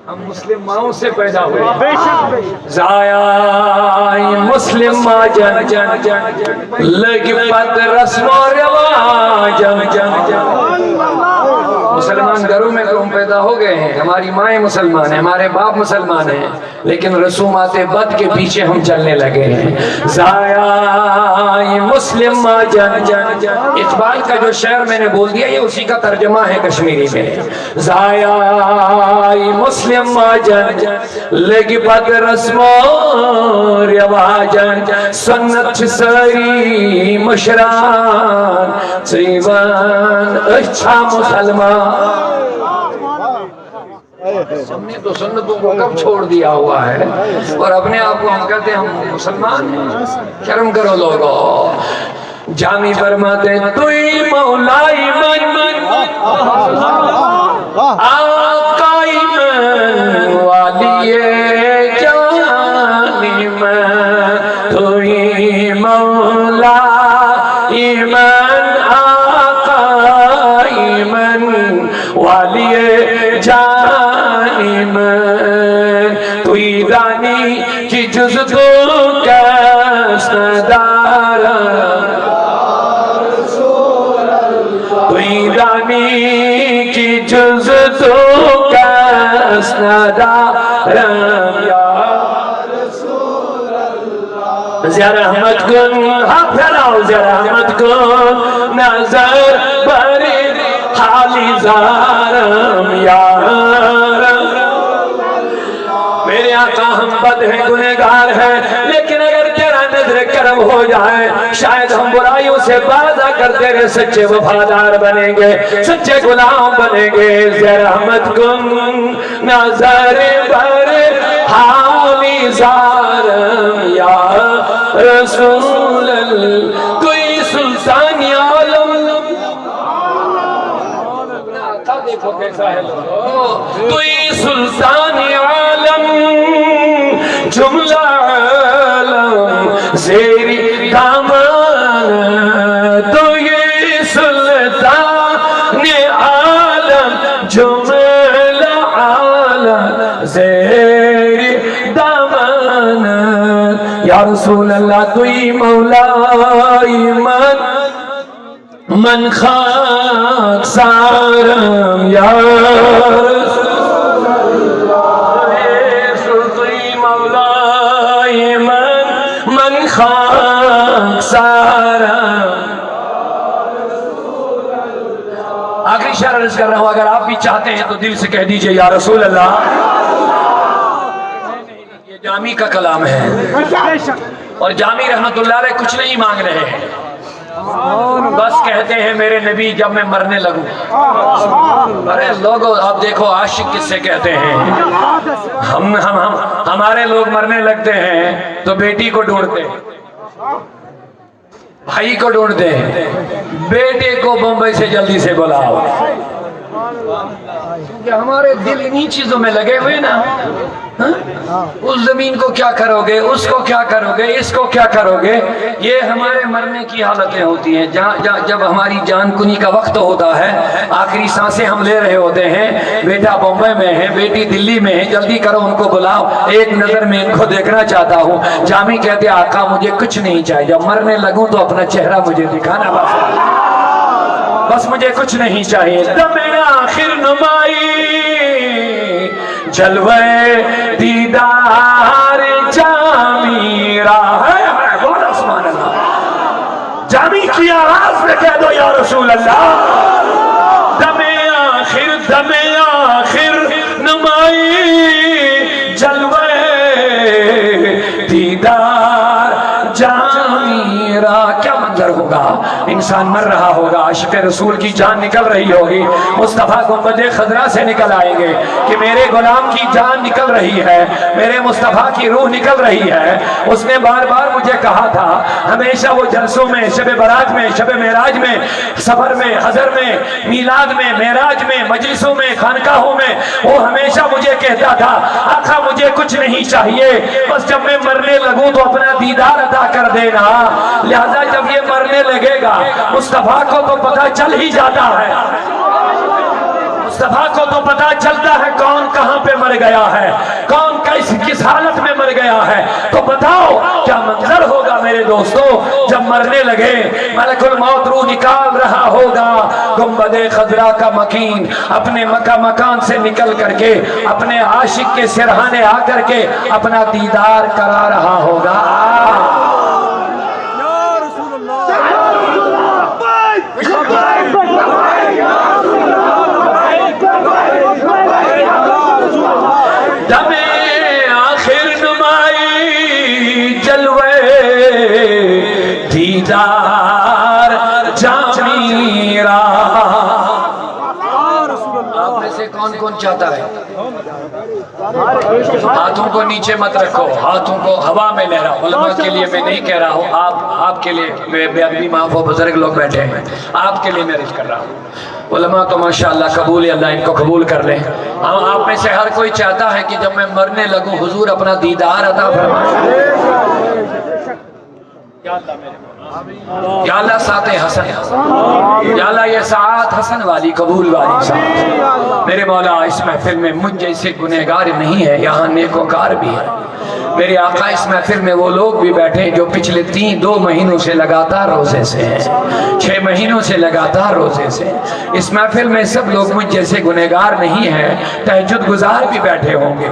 ہم مسلم ماؤں سے پیدا ہوئے، زایا مسلم لگ پت رسم و رواج، مسلمان گھروں میں ہم پیدا ہو گئے ہیں، ہماری مائیں مسلمان ہیں، ہمارے باپ مسلمان ہیں، لیکن رسومات بد کے پیچھے ہم چلنے لگے ہیں۔ زایا مسلم اقبال کا جو شعر میں نے بول دیا یہ اسی کا ترجمہ ہے کشمیری میں۔ زایا مسلم لگ پت رسم و رواج، سنت ساری مشران سیوان اچھا مسلمان۔ ہم نے تو سنتوں کو کب چھوڑ دیا ہوا ہے اور اپنے آپ کو ہم کہتے ہیں ہم مسلمان ہیں۔ شرم کرو لوگو۔ جامی فرماتے توئی مولائی من آقائی من والی جانی من، توئی مولائی من آقائی من والی جانی من، توئی دانی کی جز تو کس ندارا، توئی دانی کی جز تو کس ندارا، زیا رحمت کن، ہاتھ پھیلاؤ، زیا رحمت کن نظر بر حالی زارم میرے آقا ہم بد ہیں گنہگار ہیں، لیکن اگر تیرا نظر کرم ہو جائے شاید ہم برائیوں سے باز آ کر تیرے سچے وفادار بنیں گے، سچے غلام بنیں گے۔ رحمت کن نظر بر حالی زارم یا رسول اللہ، کوئی سلطان عالم دیکھو کیسا ہے، کوئی سلطان عالم جملہ عالم زیری دامان، تو یہ سلطان عالم جملہ عالم زیری دامان، یا رسول اللہ توی مولائی من خاک سارم، یا رسول اللہ توی مولائی من خاک سارم۔ آخری شعر عرض کر رہا ہوں، اگر آپ بھی چاہتے ہیں تو دل سے کہہ دیجئے یا رسول اللہ۔ یہ جامی کا کلام ہے، اور جامی رحمت اللہ علیہ کچھ نہیں مانگ رہے ہیں، بس کہتے ہیں میرے نبی جب میں مرنے لگوں۔ ارے لوگوں آپ دیکھو عاشق کس سے کہتے ہیں، ہمارے لوگ مرنے لگتے ہیں تو بیٹی کو ڈھونڈتے ہیں، بھائی کو ڈھونڈتے ہیں، بیٹے کو بمبئی سے جلدی سے بلاؤ، کیونکہ ہمارے دل انہی چیزوں میں لگے ہوئے نا۔ اس زمین کو کیا کرو گے، اس کو کیا کرو گے، اس کو کیا کرو گے، یہ ہمارے مرنے کی حالتیں ہوتی ہیں۔ جب ہماری جان کنی کا وقت ہوتا ہے، آخری سانسیں ہم لے رہے ہوتے ہیں، بیٹا بمبئی میں ہے، بیٹی دلی میں ہے، جلدی کرو ان کو بلاؤ، ایک نظر میں ان کو دیکھنا چاہتا ہوں۔ جامی کہتے آقا مجھے کچھ نہیں چاہیے، جب مرنے لگوں تو اپنا چہرہ مجھے دکھانا بس مجھے کچھ نہیں چاہیے۔ دم آخر نمائی جلوے دیدار جامی راہ، بہت آسمان اللہ، جامی کی آواز میں کہہ دو یا رسول اللہ۔ دم آخر نمائی جلوے دیدار جامی راہ، کیا منظر ہوگا، انسان مر رہا ہوگا، عاشق رسول کی جان نکل رہی ہوگی، مصطفیٰ گنبد خضرا سے نکل آئیں گے کہ میرے غلام کی جان نکل رہی ہے، میرے مصطفیٰ کی روح نکل رہی ہے۔ اس نے بار بار مجھے کہا تھا، ہمیشہ وہ جلسوں میں، شب برات میں، شب معراج میں، سفر میں، حضر میں، میلاد میں، معراج میں، مجلسوں میں، خانقاہوں میں، وہ ہمیشہ مجھے کہتا تھا آقا مجھے کچھ نہیں چاہیے، بس جب میں مرنے لگوں تو اپنا دیدار عطا کر دینا۔ لہذا جب یہ مرنے لگے گا مصطفیٰ کو تو پتہ چل ہی جاتا ہے، مصطفیٰ کو تو پتہ چلتا ہے کون کہاں پہ مر گیا ہے، کون کس حالت میں مر گیا ہے۔ تو بتاؤ کیا منظر ہوگا میرے دوستو جب مرنے لگے، ملک الموت روح نکال رہا ہوگا، گنبد خضرا کا مکین اپنے مکان سے نکل کر کے اپنے عاشق کے سرہانے آ کر کے اپنا دیدار کرا رہا ہوگا۔ دم آخر نمائی جلوے دیدار جامی راہ۔ آپ میں سے کون کون چاہتا ہے؟ ہاتھوں کو نیچے مت رکھو، ہاتھوں کو ہوا میں لہراؤ۔ علماء کے لیے میں نہیں کہہ رہا ہوں، آپ کے لیے بے ادبی معاف ہو، بزرگ لوگ بیٹھے ہیں، آپ کے لیے میں عرض کر رہا ہوں۔ علماء تو ماشاءاللہ قبول ہے، اللہ ان کو قبول کر لیں۔ آپ میں سے ہر کوئی چاہتا ہے کہ جب میں مرنے لگوں حضور اپنا دیدار عطا فرمائے۔ یا اللہ ساتھ حسن، یا اللہ یہ ساعت حسن والی قبول والی ساعت۔ میرے مولا اس محفل میں مجھ جیسے گنہگار نہیں ہے، یہاں نیکوکار بھی ہے۔ میرے آقا اس محفل میں وہ لوگ بھی بیٹھے ہیں جو پچھلے 2 مہینوں سے لگاتار روزے سے ہیں، 6 مہینوں سے لگاتار روزے سے۔ اس محفل میں سب لوگ مجھ جیسے گنہگار نہیں ہیں، تہجد گزار بھی بیٹھے ہوں گے،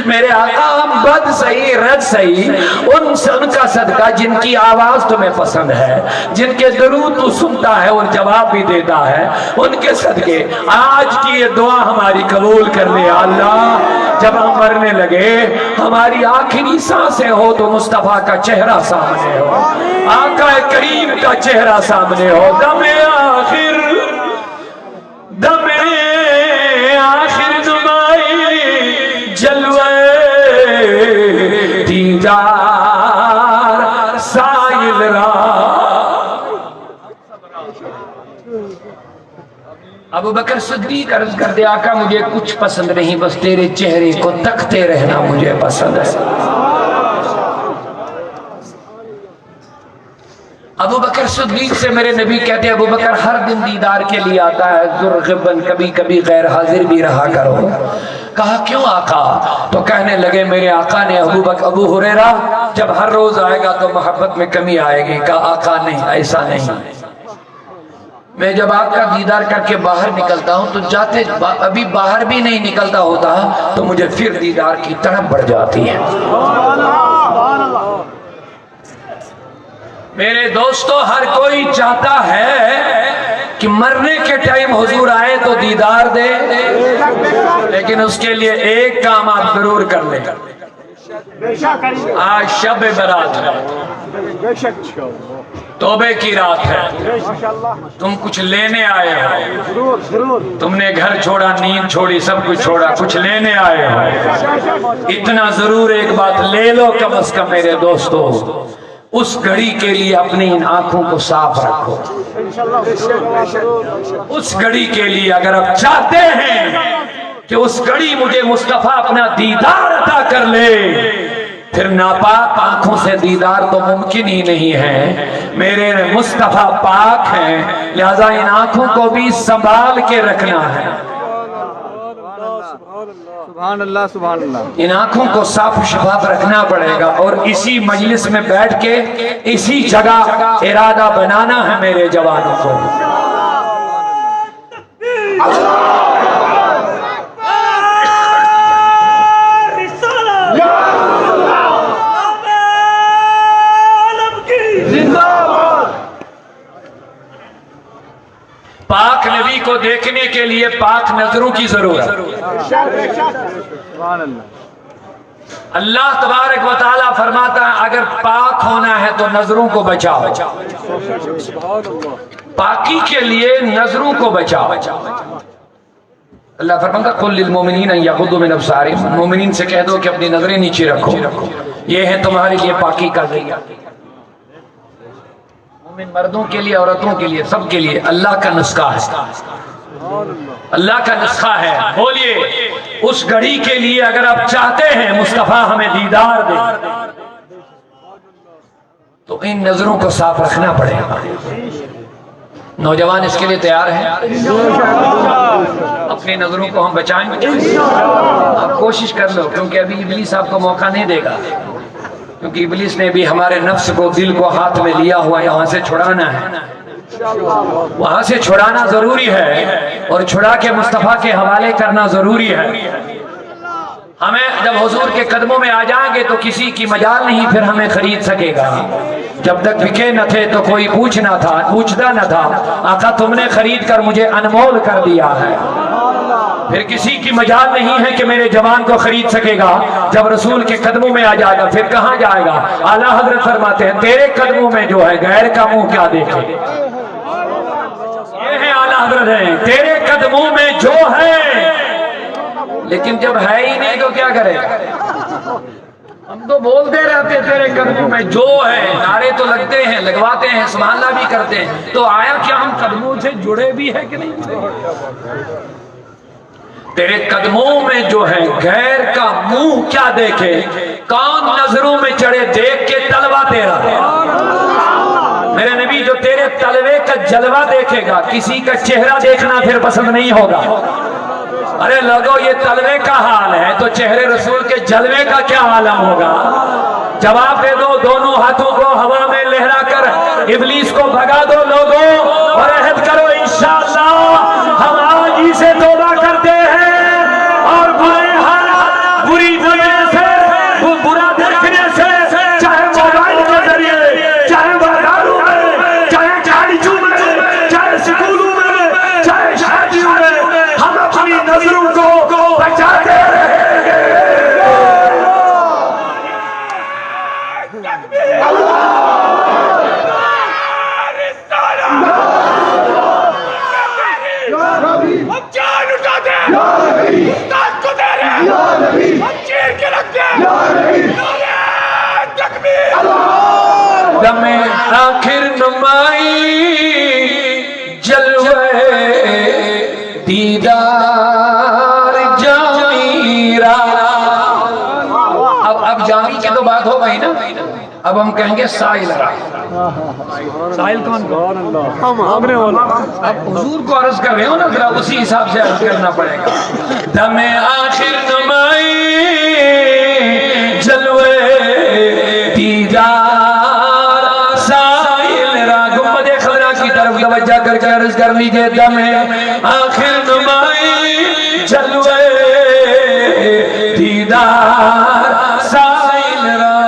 میرے آقا بد صحیح رد صحیح ان کا صدقہ جن کی آواز تمہیں پسند ہے، جن کے درود تو سنتا ہے اور جواب بھی دیتا ہے، ان کے صدقے آج کی یہ دعا ہماری قبول کر لے اللہ۔ جب ہم مرنے لگے ہماری آخری سانسیں ہو تو مصطفیٰ کا چہرہ سامنے ہو، آقا کریم کا چہرہ سامنے ہو، دم آخر نمائی جلوے دیدار سائل را۔ ابو بکر صدیق عرض کر دے آقا مجھے کچھ پسند نہیں، بس تیرے چہرے کو تکتے رہنا مجھے پسند ہے۔ ابو بکر صدیق سے میرے نبی کہتے ہیں ابو بکر ہر دن دیدار کے لیے آتا ہے، ذوالغبن کبھی کبھی غیر حاضر بھی رہا کرو۔ کہا کیوں آقا؟ تو کہنے لگے میرے آقا نے ابو ہریرہ جب ہر روز آئے گا تو محبت میں کمی آئے گی۔ کہا آقا نہیں، ایسا نہیں، میں جب آپ کا دیدار کر کے باہر نکلتا ہوں تو جاتے ابھی باہر بھی نہیں نکلتا ہوتا تو مجھے پھر دیدار کی تڑپ بڑھ جاتی ہے۔ میرے دوستو ہر کوئی چاہتا ہے کہ مرنے کے ٹائم حضور آئے تو دیدار دے، لیکن اس کے لیے ایک کام آپ ضرور کر لیں۔ آج شب برات ہے، توبے کی رات ہے، تم کچھ لینے آئے ہو، تم نے گھر چھوڑا، نیند چھوڑی، سب کچھ چھوڑا، کچھ لینے آئے ہو، اتنا ضرور ایک بات لے لو کم از کم میرے دوستو، اس گھڑی کے لیے اپنی ان آنکھوں کو صاف رکھو۔ اس گھڑی کے لیے اگر آپ چاہتے ہیں کہ اس گھڑی مجھے مصطفیٰ اپنا دیدار عطا کر لے، پھر ناپاک آنکھوں سے دیدار تو ممکن ہی نہیں ہے۔ میرے مصطفیٰ پاک ہیں، لہذا ان آنکھوں کو بھی سنبھال کے رکھنا ہے۔ سبحان اللہ سبحان اللہ۔ ان آنکھوں کو صاف شفاف رکھنا پڑے گا، اور اسی مجلس میں بیٹھ کے اسی جگہ ارادہ بنانا ہے میرے جوانوں کو۔ پاک نبی کو دیکھنے کے لیے پاک نظروں کی ضرورت۔ اللہ تبارک و تعالیٰ فرماتا ہے اگر پاک ہونا ہے تو نظروں کو بچاؤ، پاکی کے لیے نظروں کو بچاؤ۔ اللہ فرماتا ہے قل للمؤمنین ان یغضوا من ابصارہم، مومنین سے کہہ دو کہ اپنی نظریں نیچے رکھو، یہ ہے تمہارے لیے پاکی کا ذریعہ۔ مومن مردوں کے لیے، عورتوں کے لیے، سب کے لیے اللہ کا نسخہ ہے، اللہ کا نسخہ ہے۔ بولیے اس گھڑی کے لیے اگر آپ چاہتے ہیں مصطفیٰ ہمیں دیدار دے تو ان نظروں کو صاف رکھنا پڑے گا۔ نوجوان اس کے لیے تیار ہیں؟ اپنی نظروں کو ہم بچائیں گے، آپ کوشش کر لو، کیونکہ ابھی ابلیس آپ کو موقع نہیں دے گا، کیونکہ ابلیس نے بھی ہمارے نفس کو، دل کو ہاتھ میں لیا ہوا، یہاں سے چھڑانا ہے، وہاں سے چھڑانا ضروری ہے، اور چھڑا کے مصطفیٰ کے حوالے کرنا ضروری ہے۔ ہمیں جب حضور کے قدموں میں آ جائیں گے تو کسی کی مجال نہیں پھر ہمیں خرید سکے گا۔ جب تک بکے نہ تھے تو کوئی پوچھتا نہ تھا، آقا تم نے خرید کر مجھے انمول کر دیا ہے، پھر کسی کی مجال نہیں ہے کہ میرے جوان کو خرید سکے گا۔ جب رسول کے قدموں میں آ جائے گا پھر کہاں جائے گا؟ اعلیٰ حضرت فرماتے ہیں تیرے قدموں میں جو ہے غیر کا منہ کیا دیکھے، یہ ہے اعلیٰ حضرت ہیں، تیرے قدموں میں جو ہے، لیکن جب ہے ہی نہیں تو کیا کرے گا؟ ہم تو بولتے رہتے تیرے قدموں میں جو ہے، نعرے تو لگتے ہیں، لگواتے ہیں، سبحان اللہ بھی کرتے ہیں، تو آیا کیا ہم قدموں سے جڑے بھی ہیں کہ نہیں؟ تیرے قدموں میں جو ہے غیر کا منہ کیا دیکھے، کون نظروں میں چڑھے دیکھ کے تلوہ تیرا۔ میرے نبی جو تیرے تلوے کا جلوہ دیکھے گا، کسی کا چہرہ دیکھنا پھر پسند نہیں ہوگا۔ ارے لوگو یہ تلوے کا حال ہے تو چہرے رسول کے جلوے کا کیا عالم ہوگا؟ جواب دے دو، دونوں ہاتھوں کو ہوا میں لہرا کر ابلیس کو بھگا دو لوگوں، اور عہد کرو انشاءاللہ ہم آج ہی سے توبہ کرتے ہیں اور برے حالات، بری جامی کی تو بات ہو گئی نا، اب ہم کہیں گے سائل رہا۔ سائل کون؟ ہم نے اب حضور کو عرض کر رہے ہو نا، ذرا اسی حساب سے عرض کرنا پڑے گا۔ دم آخر نمائی جلوے دیدار سائل را، گنبد خضرا کی طرف توجہ کر کے عرض کر لیجئے، دم آخر نمائی جلوے دیدار سائل را،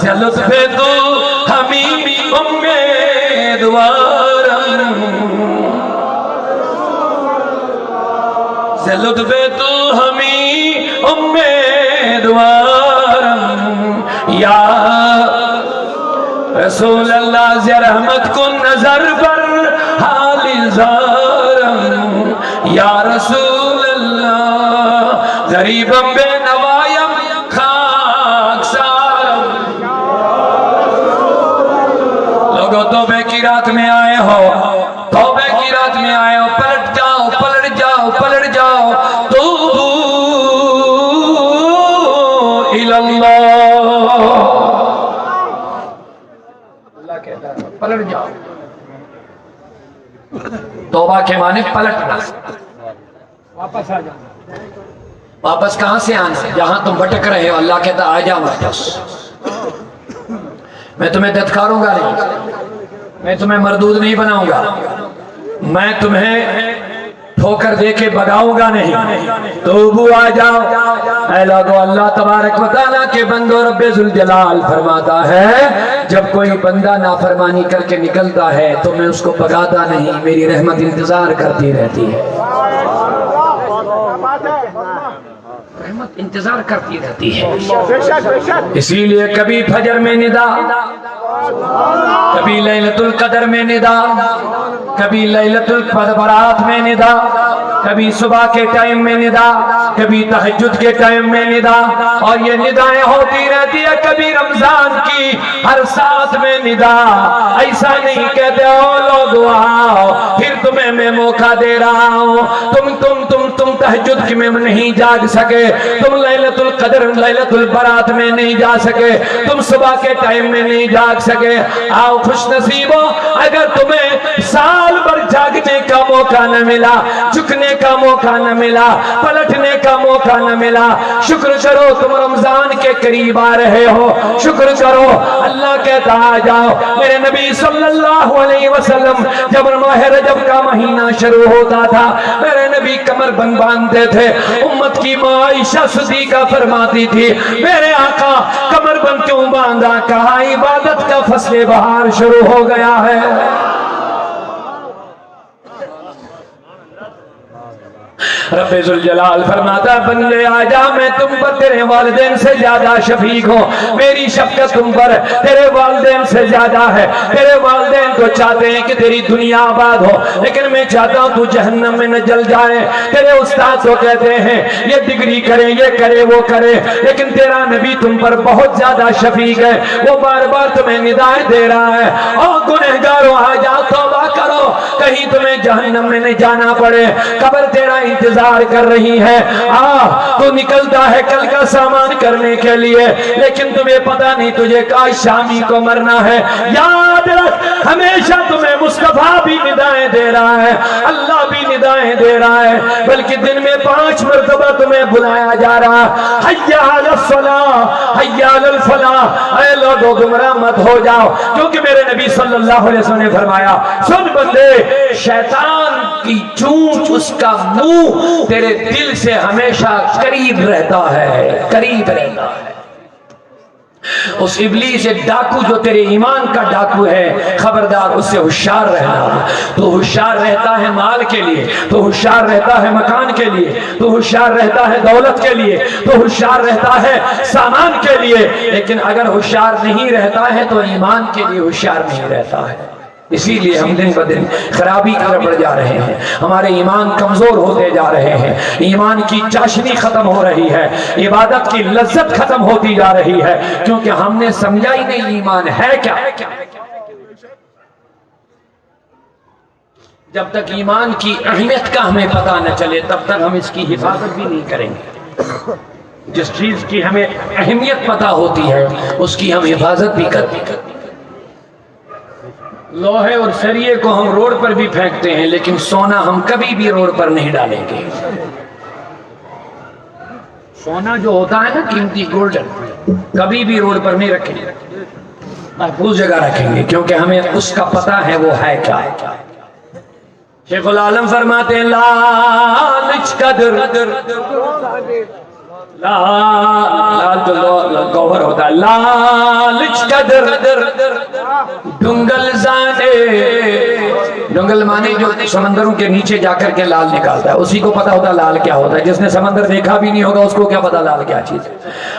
سے لطف تو ہمیں امیدوارم، سے لطف تو ہمیں امیدوارم، یا رسول اللہ سے رحمت کو نظر پر حال زارم، یا رسول اللہ غریبم بے نوایم خاک سارم۔ لوگوں توبے کی رات میں آئے ہو، توبے کی رات میں آئے ہو، پلٹ جاؤ پلٹ جاؤ پلٹ جاؤ، توبو الاللہ، اللہ کہتا ہے پلٹ جاؤ۔ توبہ کے معنی پلٹنا، واپس آ جاؤ۔ واپس کہاں سے آنا؟ جہاں تم بھٹک رہے ہو اللہ کہتا آ جاؤ واپس، میں تمہیں دھتکاروں گا نہیں، میں تمہیں مردود نہیں بناؤں گا، میں تمہیں ٹھوکر دے کے بگاؤں گا نہیں، توبو آ جاؤ۔ اے لوگو، اللہ تبارک و تعالیٰ کے بندو رب ذوالجلال فرماتا ہے جب کوئی بندہ نافرمانی کر کے نکلتا ہے تو میں اس کو بگاتا نہیں، میری رحمت انتظار کرتی رہتی ہے، رحمت انتظار کرتی رہتی ہے۔ اسی لیے کبھی فجر میں ندا، کبھی لیلۃ القدر میں ندا، کبھی لیلۃ البرات میں ندا، کبھی صبح کے ٹائم میں ندا، کبھی تہجد کے ٹائم میں ندا، اور یہ ندائیں ہوتی رہتی ہے، کبھی رمضان کی ہر ساتھ میں ندا۔ ایسا نہیں کہتے ہو لوگ آؤ پھر تمہیں میں موقع دے رہا ہوں، تم تہجد میں نہیں جاگ سکے، تم لیلۃ القدر لیلۃ البرات میں نہیں جا سکے، تم صبح کے ٹائم میں نہیں جاگ سکے، آؤ خوش نصیب ہو اگر تمہیں سال بھر جاگنے کا موقع نہ ملا، جھکنے کا موقع نہ ملا، پلٹنے کا موقع نہ ملا، شکر کرو تم رمضان کے قریب آ رہے ہو، شکر کرو۔ اللہ کہتا آ جاؤ۔ میرے نبی صلی اللہ علیہ وسلم جب ماہ رجب کا مہینہ شروع ہوتا تھا میرے نبی کمر بند باندھتے تھے، امت کی ماں عائشہ صدیقہ فرماتی تھی میرے آقا کمر بند کیوں باندھا؟ کہا عبادت کا فصل بہار شروع ہو گیا ہے۔ رب ذوالجلال فرماتا بندے آجا میں تم پر تیرے والدین سے زیادہ شفیق ہوں، میری شفقت تم پر تیرے والدین سے زیادہ ہے۔ تیرے والدین تو چاہتے ہیں کہ تیری دنیا آباد ہو، لیکن میں چاہتا ہوں تو جہنم میں نہ جل جائے۔ تیرے استاد تو کہتے ہیں یہ ڈگری کرے یہ کرے وہ کرے، لیکن تیرا نبی تم پر بہت زیادہ شفیق ہے، وہ بار بار تمہیں ندائیں دے رہا ہے اور گنہگاروں آجا توبہ کرو کہیں تمہیں جہنم میں نہیں جانا پڑے، قبر تیرا انتظار کر رہی ہے۔ تو نکلتا ہے کل کا سامان کرنے کے لیے، لیکن تمہیں پتا نہیں تجھے کاش شامی کو مرنا ہے۔ یاد رکھ ہمیشہ تمہیں مصطفیٰ بھی ندائیں دے رہا ہے، اللہ بھی ندائیں دے رہا ہے، بلکہ دن میں 5 مرتبہ تمہیں بلایا جا رہا، حی علی الصلاۃ حی علی الفلاح۔ اے لوگوں گمراہ مت ہو جاؤ، کیونکہ میرے نبی صلی اللہ علیہ وسلم نے فرمایا سن بندے، شیطان کی چونچ اس کا منہ تیرے دل سے ہمیشہ قریب رہتا ہے، قریب رہتا ہے۔ اس ابلیس ڈاکو جو تیرے ایمان کا ڈاکو ہے، خبردار اس سے ہوشیار رہنا۔ تو ہوشیار رہتا ہے مال کے لیے، تو ہوشیار رہتا ہے مکان کے لیے، تو ہوشیار رہتا ہے دولت کے لیے، تو ہوشیار رہتا ہے سامان کے لیے، لیکن اگر ہوشیار نہیں رہتا ہے تو ایمان کے لیے ہوشیار نہیں رہتا ہے۔ اسی لیے ہم دن بدن خرابی کی طرف بڑھ جا رہے ہیں، ہمارے ایمان کمزور ہوتے جا رہے ہیں، ایمان کی چاشنی ختم ہو رہی ہے، عبادت کی لذت ختم ہوتی جا رہی ہے، کیونکہ ہم نے سمجھا ہی نہیں ایمان ہے کیا۔ جب تک ایمان کی اہمیت کا ہمیں پتہ نہ چلے تب تک ہم اس کی حفاظت بھی نہیں کریں گے۔ جس چیز کی ہمیں اہمیت پتہ ہوتی ہے اس کی ہم حفاظت بھی کرتے ہیں۔ لوہے اور سریے کو ہم روڈ پر بھی پھینکتے ہیں، لیکن سونا ہم کبھی بھی روڈ پر نہیں ڈالیں گے۔ سونا جو ہوتا ہے نا قیمتی گولڈن، کبھی بھی روڈ پر نہیں رکھیں گے، محفوظ جگہ رکھیں گے، کیونکہ ہمیں اس کا پتہ ہے وہ ہے کیا۔ شیخ العالم فرماتے ہیں لالچ کا در، لال تو گوہر ہوتا ہے، لالچ کا در ڈنگل زانے، ڈنگل مانے جو سمندروں کے نیچے جا کر کے لال نکالتا ہے، اسی کو پتا ہوتا لال کیا ہوتا ہے، جس نے سمندر دیکھا بھی نہیں ہوگا اس کو کیا پتا لال کیا چیز ہے۔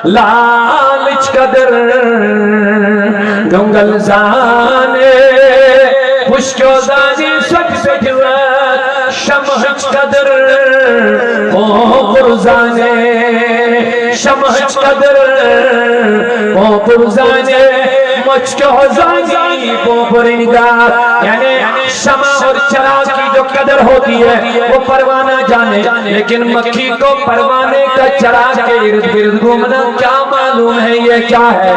لالچ کا در ڈنگل زانے پشکو زانی سک سجوات شمحچ قدر او پرزانے، شمحچ قدر او پرزانے مچکو زانی او پرنگا، یعنی شمع اور چراغ کی جو قدر ہوتی ہے وہ پروانہ جانے، لیکن مکھی کو پروانے کا چراغ کے ارد گرد گھومنا کیا معلوم ہے یہ کیا ہے؟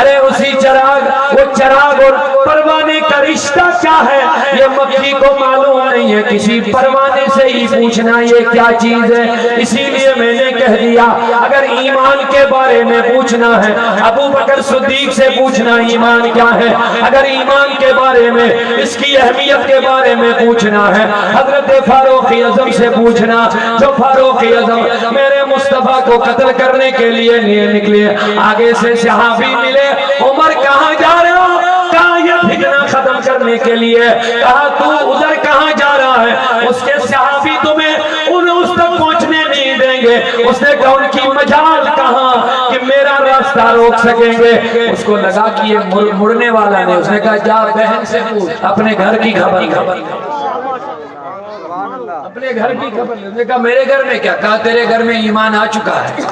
ارے اسی چراغ، وہ چراغ اور پروانے کا رشتہ کیا ہے یہ مکھی کو معلوم نہیں ہے، کسی پروانے سے ہی پوچھنا یہ کیا چیز ہے۔ اسی لیے میں نے کہہ دیا اگر ایمان کے بارے میں پوچھنا ہے ابو بکر صدیق سے پوچھنا ایمان کیا ہے، اگر ایمان کے بارے میں اس کی اہمیت کے بارے میں پوچھنا ہے حضرت فاروق اعظم سے پوچھنا، جو فاروق اعظم میرے مصطفیٰ کو قتل کرنے کے لیے نکلے، آگے سے صحابی ملے، عمر کہاں جا رہے ہو؟ کہا یہ فتنہ ختم کرنے کے لیے، کہا تو ادھر کہاں جا رہا ہے؟ اس کے صحابی تمہیں اس تک پہنچنے نہیں دیں گے، اس نے کہا ان کی مجال کہاں کہ میرا راستہ روک سکیں گے؟ اس کو لگا کہ یہ مڑنے والا نہیں، اس نے کہا جا بہن سے پوچھ اپنے گھر کی خبر، اپنے گھر کی خبر۔ اس نے کہا میرے گھر میں کیا؟ کہا تیرے گھر میں ایمان آ چکا ہے،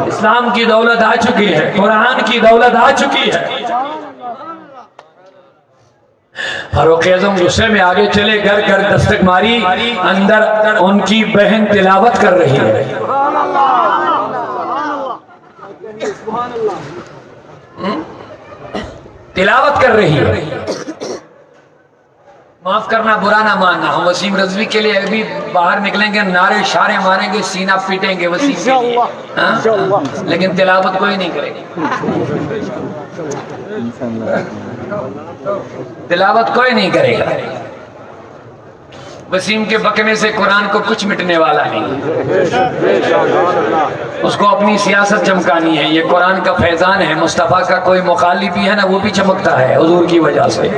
اسلام کی دولت آ چکی ہے، قرآن کی دولت آ چکی ہے۔ فاروق اعظم غصے میں آگے چلے، گھر گھر دستک ماری، اندر ان کی بہن تلاوت کر رہی ہے۔ تلاوت کر رہی ہے۔ معاف کرنا برا نہ ماننا، ہم وسیم رضوی کے لیے ابھی باہر نکلیں گے، نعرے شارے ماریں گے، سینہ پیٹیں گے وسیم کے لیے، لیکن تلاوت کوئی نہیں کرے گا، تلاوت کوئی نہیں کرے گا۔ وسیم کے بکنے سے قرآن کو کچھ مٹنے والا نہیں، اس کو اپنی سیاست چمکانی ہے، یہ قرآن کا فیضان ہے، مصطفیٰ کا کوئی مخالف بھی ہے نا وہ بھی چمکتا ہے حضور کی وجہ سے،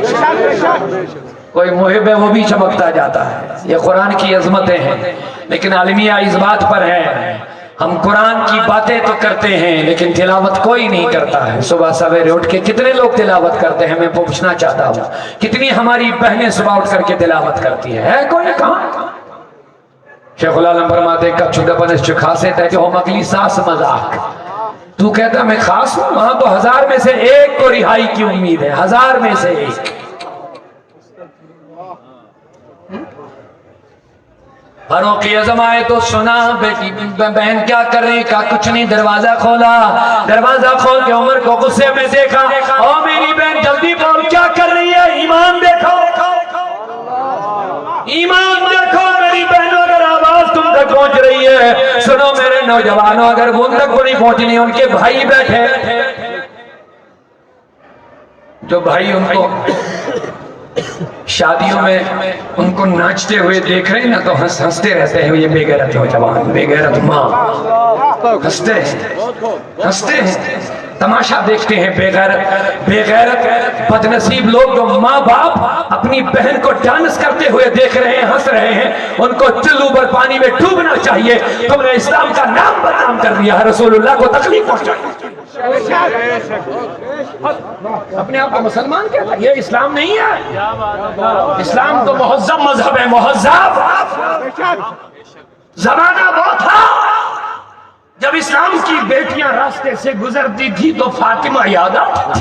کوئی محب ہے وہ بھی چمکتا جاتا ہے، یہ قرآن کی عظمتیں ہیں۔ لیکن عالمیہ اس بات پر ہے ہم قرآن کی باتیں تو کرتے ہیں لیکن تلاوت کوئی نہیں کرتا ہے۔ صبح سویرے اٹھ کے کتنے لوگ تلاوت کرتے ہیں؟ میں پوچھنا چاہتا ہوں کتنی ہماری بہنیں صبح اٹھ کر کے تلاوت کرتی ہے کوئی کہاں؟ شیخ العالم فرماتے کا چھوٹا پنس چکھاسے تیجو ہم اگلی ساس مذاق، تو کہتا میں خاص ہوں، وہاں تو 1000 میں سے ایک کو رہائی کی امید ہے، 1000 میں سے ایک۔ فاروق اعظم آئے تو سنا بیٹی بہن کیا کر رہی، کہا کچھ نہیں، دروازہ کھولا، دروازہ کھول کے عمر کو غصے میں دیکھا، او میری بہن جلدی بول کیا کر رہی ہے، ایمان دیکھو، ایمان دیکھو میری بہنوں، اگر آواز تم تک پہنچ رہی ہے سنو میرے نوجوانوں، اگر وہ ان تک کو نہیں پہنچنی، ان کے بھائی بیٹھے، جو بھائی ان کو شادیوں میں ان کو ناچتے ہوئے دیکھ رہے ہیں نا تو ہنستے رہتے ہیں، یہ بے غیرت نوجوان، بے غیرت ماں، ہنستے ہیں، تماشا دیکھتے ہیں، بے غیرت بد نصیب لوگ جو ماں باپ اپنی بہن کو ڈانس کرتے ہوئے دیکھ رہے ہیں، ہنس رہے ہیں، ان کو چلو بھر پانی میں ڈوبنا چاہیے، تم نے اسلام کا نام بدنام کر دیا، رسول اللہ کو تکلیف پہنچائی، اپنے آپ کو مسلمان کہتا ہے، یہ اسلام نہیں ہے، اسلام تو مہذب مذہب ہے، مہذب زمانہ وہ تھا جب اسلام کی بیٹیاں راستے سے گزرتی تھی تو فاطمہ یاد آتی،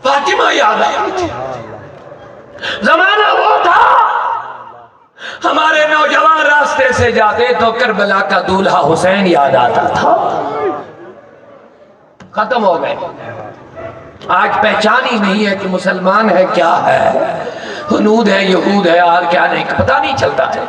فاطمہ یاد آتی، زمانہ وہ تھا ہمارے نوجوان راستے سے جاتے تو کربلا کا دولہا حسین یاد آتا تھا. ختم ہو گئے. آج پہچان ہی نہیں ہے کہ مسلمان ہے کیا ہے، ہنود ہے یہود ہے اور کیا نہیں، پتہ نہیں چلتا ہے.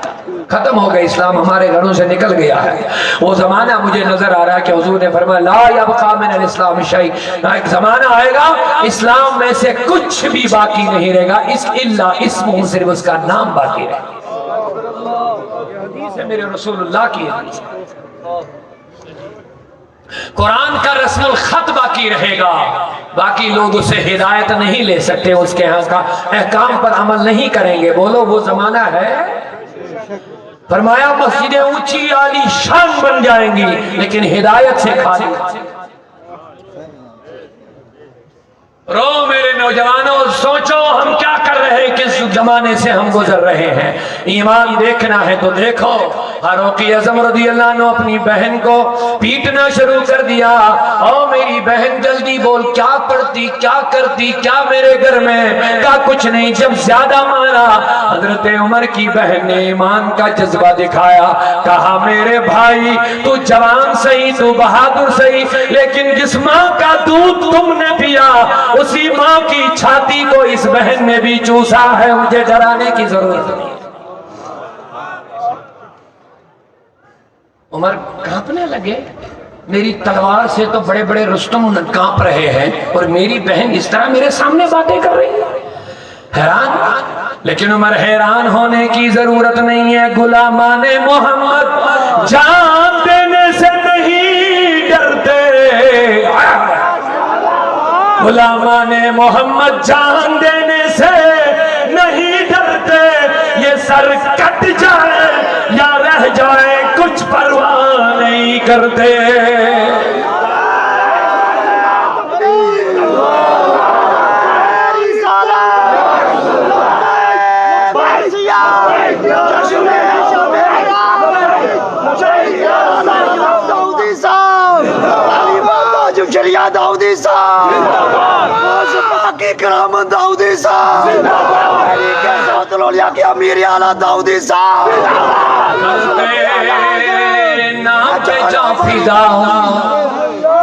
ختم ہو گئے. اسلام ہمارے گھروں سے نکل گیا ہے. وہ زمانہ مجھے نظر آ رہا ہے کہ حضور نے فرمایا لا یبقى من الاسلام شیء، ایک زمانہ آئے گا اسلام میں سے کچھ بھی باقی نہیں رہے گا الا اسمہ، صرف اس کا نام باقی رہے گا. حدیث ہے میرے رسول اللہ کی حدیث. قرآن کا رسم الخط باقی رہے گا، باقی لوگ اسے ہدایت نہیں لے سکتے، اس کے ہاں کا احکام پر عمل نہیں کریں گے. بولو وہ زمانہ ہے. فرمایا مسجدیں اونچی عالی شان بن جائیں گی لیکن ہدایت سے خالی. رو میرے نوجوانوں، سوچو ہم کیا کر رہے ہیں، کس زمانے سے ہم گزر رہے ہیں. ایمان دیکھنا ہے تو دیکھو. فاروق اعظم رضی اللہ عنہ اپنی بہن کو پیٹنا شروع کر دیا. او میری بہن جلدی بول، کیا پڑھتی کیا کرتی کیا میرے گھر میں؟ کہا کچھ نہیں. جب زیادہ مارا حضرت عمر کی بہن نے ایمان کا جذبہ دکھایا. کہا میرے بھائی تو جوان صحیح، تو بہادر صحیح، لیکن جس ماں کا دودھ تم نے پیا اسی ماں کی چھاتی کو اس بہن نے بھی چوسا ہے. مجھے ڈرانے کی ضرورت نہیں. عمر کانپنے لگے. میری تلوار سے تو بڑے بڑے رستم کانپ رہے ہیں اور میری بہن اس طرح میرے سامنے باتیں کر رہی ہے. حیران. لیکن عمر حیران ہونے کی ضرورت نہیں ہے. غلامان محمد جان دینے سے نہیں ڈرتے، غلامان محمد جان دینے سے نہیں ڈرتے. یہ سر کٹ جائے یا رہ جائے کچھ پرواہ نہیں کرتے. شریعہ داؤدی صاحب، باقی کرام داؤدی صاحب، لولیا کے امیر اعلیٰ داؤدی صاحب. تیرے نام پہ جاں فدا،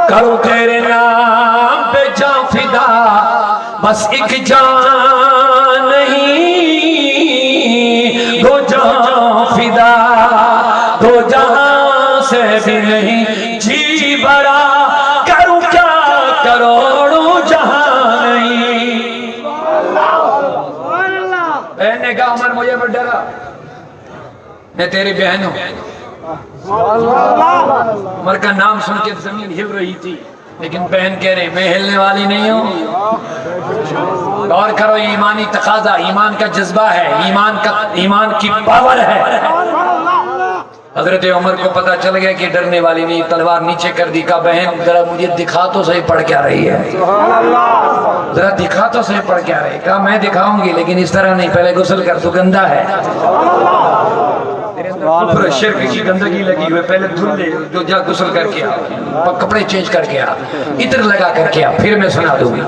کرو تیرے نام پہ جاں فدا، بس ایک جان نہیں دو جان فدا، دو جہاں سے بھی نہیں جی بڑا، کرو کیا کروڑوں جہاں نہیں. بہن نے کہا عمر مجھے بڑھ ڈرا، میں تیری بہن ہوں. عمر کا نام سن کے زمین ہل رہی تھی لیکن بہن کہہ رہے میں ہلنے والی نہیں ہوں. غور کرو، ایمانی تقاضا، ایمان کا جذبہ ہے، ایمان کی پاور ہے. حضرت عمر کو پتا چل گیا کہ ڈرنے والی نہیں. تلوار نیچے کر دی. کہا بہن ذرا مجھے دکھا تو صحیح پڑھ کیا رہی ہے، ذرا دکھا تو صحیح پڑھ کیا رہی. کہا میں دکھاؤں گی لیکن اس طرح نہیں، پہلے غسل کر، تو گندا ہے. کفر شرک کی گندگی لگی ہوئے، پہلے دھل لے، جو جا غسل کر کے آ، کپڑے چینج کر کے آ، عطر لگا کر کے آ، پھر میں سنا دوں گی.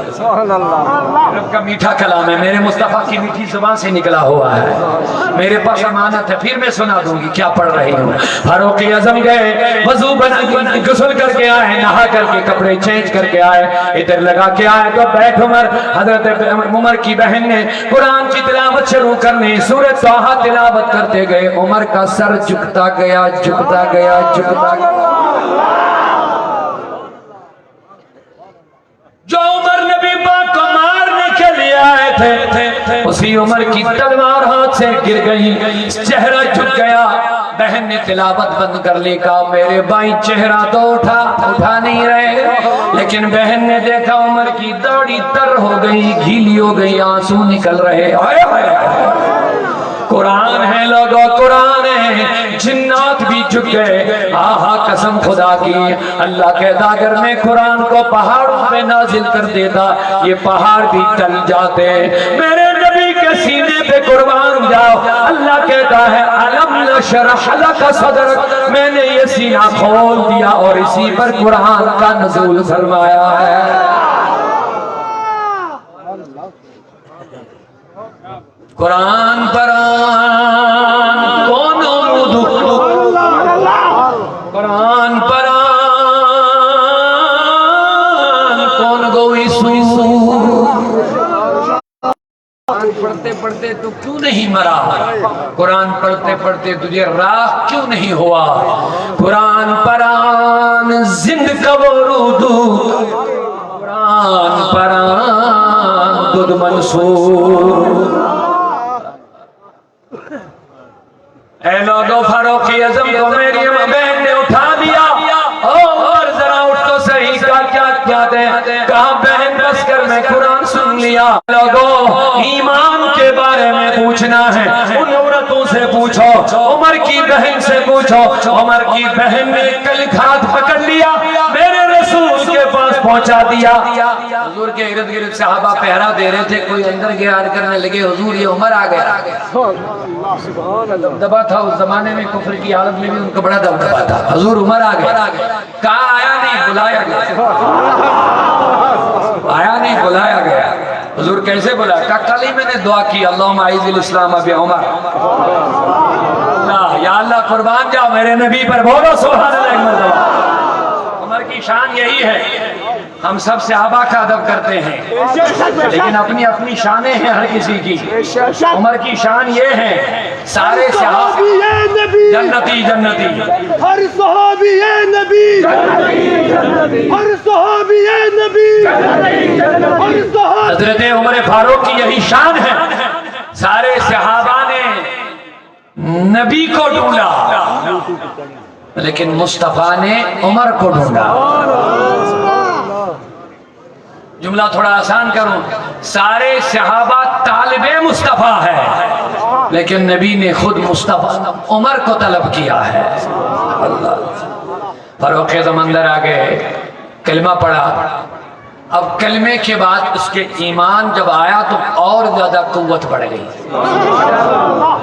رب کا میٹھا کلام ہے، میرے مصطفیٰ کی میٹھی زبان سے نکلا ہوا ہے، میرے پاس امانت ہے، پھر میں سنا دوں گی کیا پڑھ رہی ہوں. فاروق اعظم گئے، وضو بنا غسل کر کے آئے، نہا کر کے کپڑے چینج کر کے آئے، عطر لگا کے آئے تو بیٹھ عمر. حضرت عمر کی بہن نے قرآن کی تلاوت شروع کرنی، سورۃ طٰہٰ تلاوت کرتے گئے. عمر کا سر جھکتا گیا، جھکتا گیا، جھکتا گیا. جو عمر نبی پاک کو مارنے کے لیے آئے تھے اسی عمر کی تلوار ہاتھ سے گر گئی، چہرہ جھک گیا. بہن نے تلاوت بند کر لی. کہا میرے بھائی چہرہ تو اٹھا نہیں رہے، لیکن بہن نے دیکھا عمر کی داڑھی تر ہو گئی، گیلی ہو گئی، آنسو نکل رہے. قرآن ہے لوگو، قرآن ہے. جنات بھی جھک گئے. آہا قسم خدا کی، اللہ کہتا اگر میں قرآن کو پہاڑوں پہ نازل کر دیتا یہ پہاڑ بھی ٹل جاتے. میرے نبی کے سینے پہ قربان جاؤ. اللہ کہتا ہے الم نشرح لک صدرک، میں نے یہ سینہ کھول دیا اور اسی پر قرآن کا نزول فرمایا ہے. قرآن پر قرآن پڑھتے پڑھتے تجھے راہ کیوں نہیں ہوا؟ قرآن پران زند کا وہ رودود، قرآن پران دود منصور۔ اے لوگو فاروق اعظم کو میری بہن نے اٹھا دیا، اور ذرا اٹھ تو صحیح، کا کیا کیا دے؟ کہا بہن بس کر میں قرآن سن لیا۔ لوگو ایمان کے بارے میں پوچھنا ہے ان عورتوں سے پوچھو، عمر کی بہن سے پوچھو۔ عمر کی بہن نے کل ہاتھ پکڑ لیا، میرے رسول کے پاس پہنچا دیا۔ حضور کے ارد گرد صحابہ پہرا دے رہے تھے، کوئی اندر گیا کرنے لگے حضور یہ عمر آ گیا۔ دبدبا تھا اس زمانے میں، کفر کی حالت میں بھی ان کو بڑا دبدبا تھا۔ حضور عمر آ گیا، کہا آیا نہیں بلایا گیا، آیا نہیں بلایا گیا۔ حضور کیسے بلایا؟ کہا کل ہی میں نے دعا کی اللہم اعز الاسلام بعمر، یا اللہ قربان جاؤ میرے نبی پر، بولو سبحان اللہ ایک مرتبہ۔ عمر کی شان یہی ہے، ہم سب صحابہ کا ادب کرتے ہیں لیکن اپنی اپنی شانیں ہیں ہر کسی کی۔ عمر کی شان یہ ہے، سارے صحابہ جنتی جنتی، ہر صحابی نبی ہر صحابی نبی ہر صحابی۔ حضرت عمر فاروق کی یہی شان ہے، سارے صحابہ نے نبی کو ڈھونڈا لیکن مصطفیٰ نے عمر کو ڈھونڈا۔ جملہ تھوڑا آسان کروں، سارے صحابہ طالب مصطفیٰ ہے لیکن نبی نے خود مصطفیٰ عمر کو طلب کیا ہے۔ فاروق اعظم اندر آگے کلمہ پڑھا، اب کلمے کے بعد اس کے ایمان جب آیا تو اور زیادہ قوت بڑھ گئی،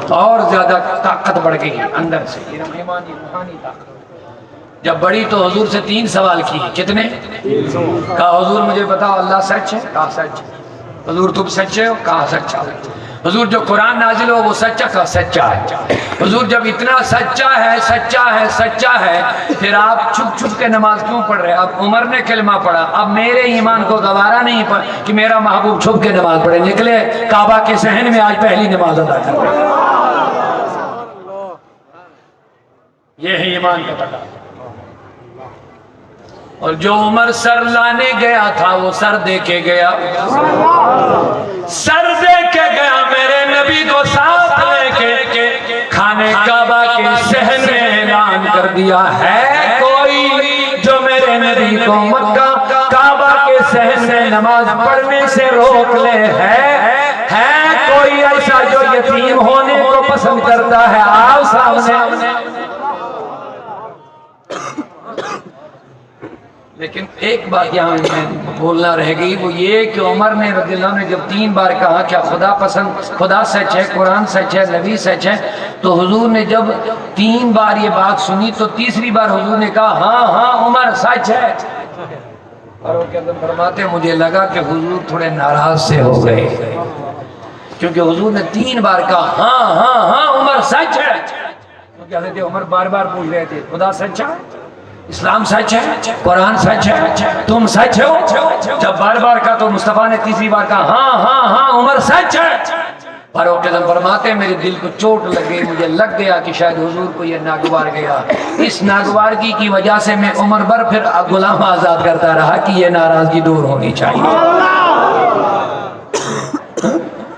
اور زیادہ طاقت بڑھ گئی اندر سے، ایمانی روحانی طاقت جب بڑی تو حضور سے 3 سوال کی، کتنے؟ کہا حضور مجھے بتاؤ اللہ سچ ہے؟ کہا سچ ہے۔ حضور تم سچے ہو؟ کہا سچا ہے۔ حضور جو قرآن نازل ہو وہ سچا؟ کہا سچا ہے۔ حضور جب اتنا سچا ہے سچا ہے سچا ہے پھر آپ چھپ چھپ کے نماز کیوں پڑھ رہے؟ اب عمر نے کلمہ پڑھا، اب میرے ایمان کو گوارا نہیں پڑھ کہ میرا محبوب چھپ کے نماز پڑھے، نکلے کعبہ کے صحن میں آج پہلی نماز ادا کر رہے ہیں۔ یہ ہے ایمان کا پتہ۔ اور جو عمر سر لانے گیا تھا وہ سر دے کے گیا، سر دے کے گیا، میرے نبی کو ساتھ لے کے کھانے کعبہ کے صحن میں اعلان کر دیا ہے کوئی جو میرے نبی کو مکہ کعبہ کے صحن میں نماز پڑھنے سے روک لے؟ ہے کوئی ایسا جو یتیم ہونے کو پسند کرتا ہے؟ آؤ سامنے۔ لیکن ایک بات یہاں میں بولنا رہ گئی، وہ یہ کہ عمر نے رضی اللہ عنہ نے جب 3 بار کہا کہ خدا پسند، خدا سچ ہے، قرآن سچ ہے، نبی سچ ہے، تو حضور نے جب 3 بار یہ بات سنی تو تیسری بار حضور نے کہا ہاں ہاں عمر سچ ہے۔ فاروق اعظم فرماتے مجھے لگا کہ حضور تھوڑے ناراض سے ہو گئے کیونکہ حضور نے 3 بار کہا ہاں ہاں ہاں عمر سچ ہے، کیونکہ حضرت عمر بار بار پوچھ رہے تھے خدا سچ ہے، اسلام سچ ہے، قرآن سچ ہے، تم سچ ہو؟ جب بار بار کہا تو مصطفیٰ نے تیسری بار کہا ہاں ہاں ہاں عمر سچ ہے۔ فاروق اعظم فرماتے میرے دل کو چوٹ لگ گئی، مجھے لگ گیا کہ شاید حضور کو یہ ناگوار گیا، اس ناگوارگی کی وجہ سے میں عمر بھر پھر غلام آزاد کرتا رہا کہ یہ ناراضگی دور ہونی چاہیے۔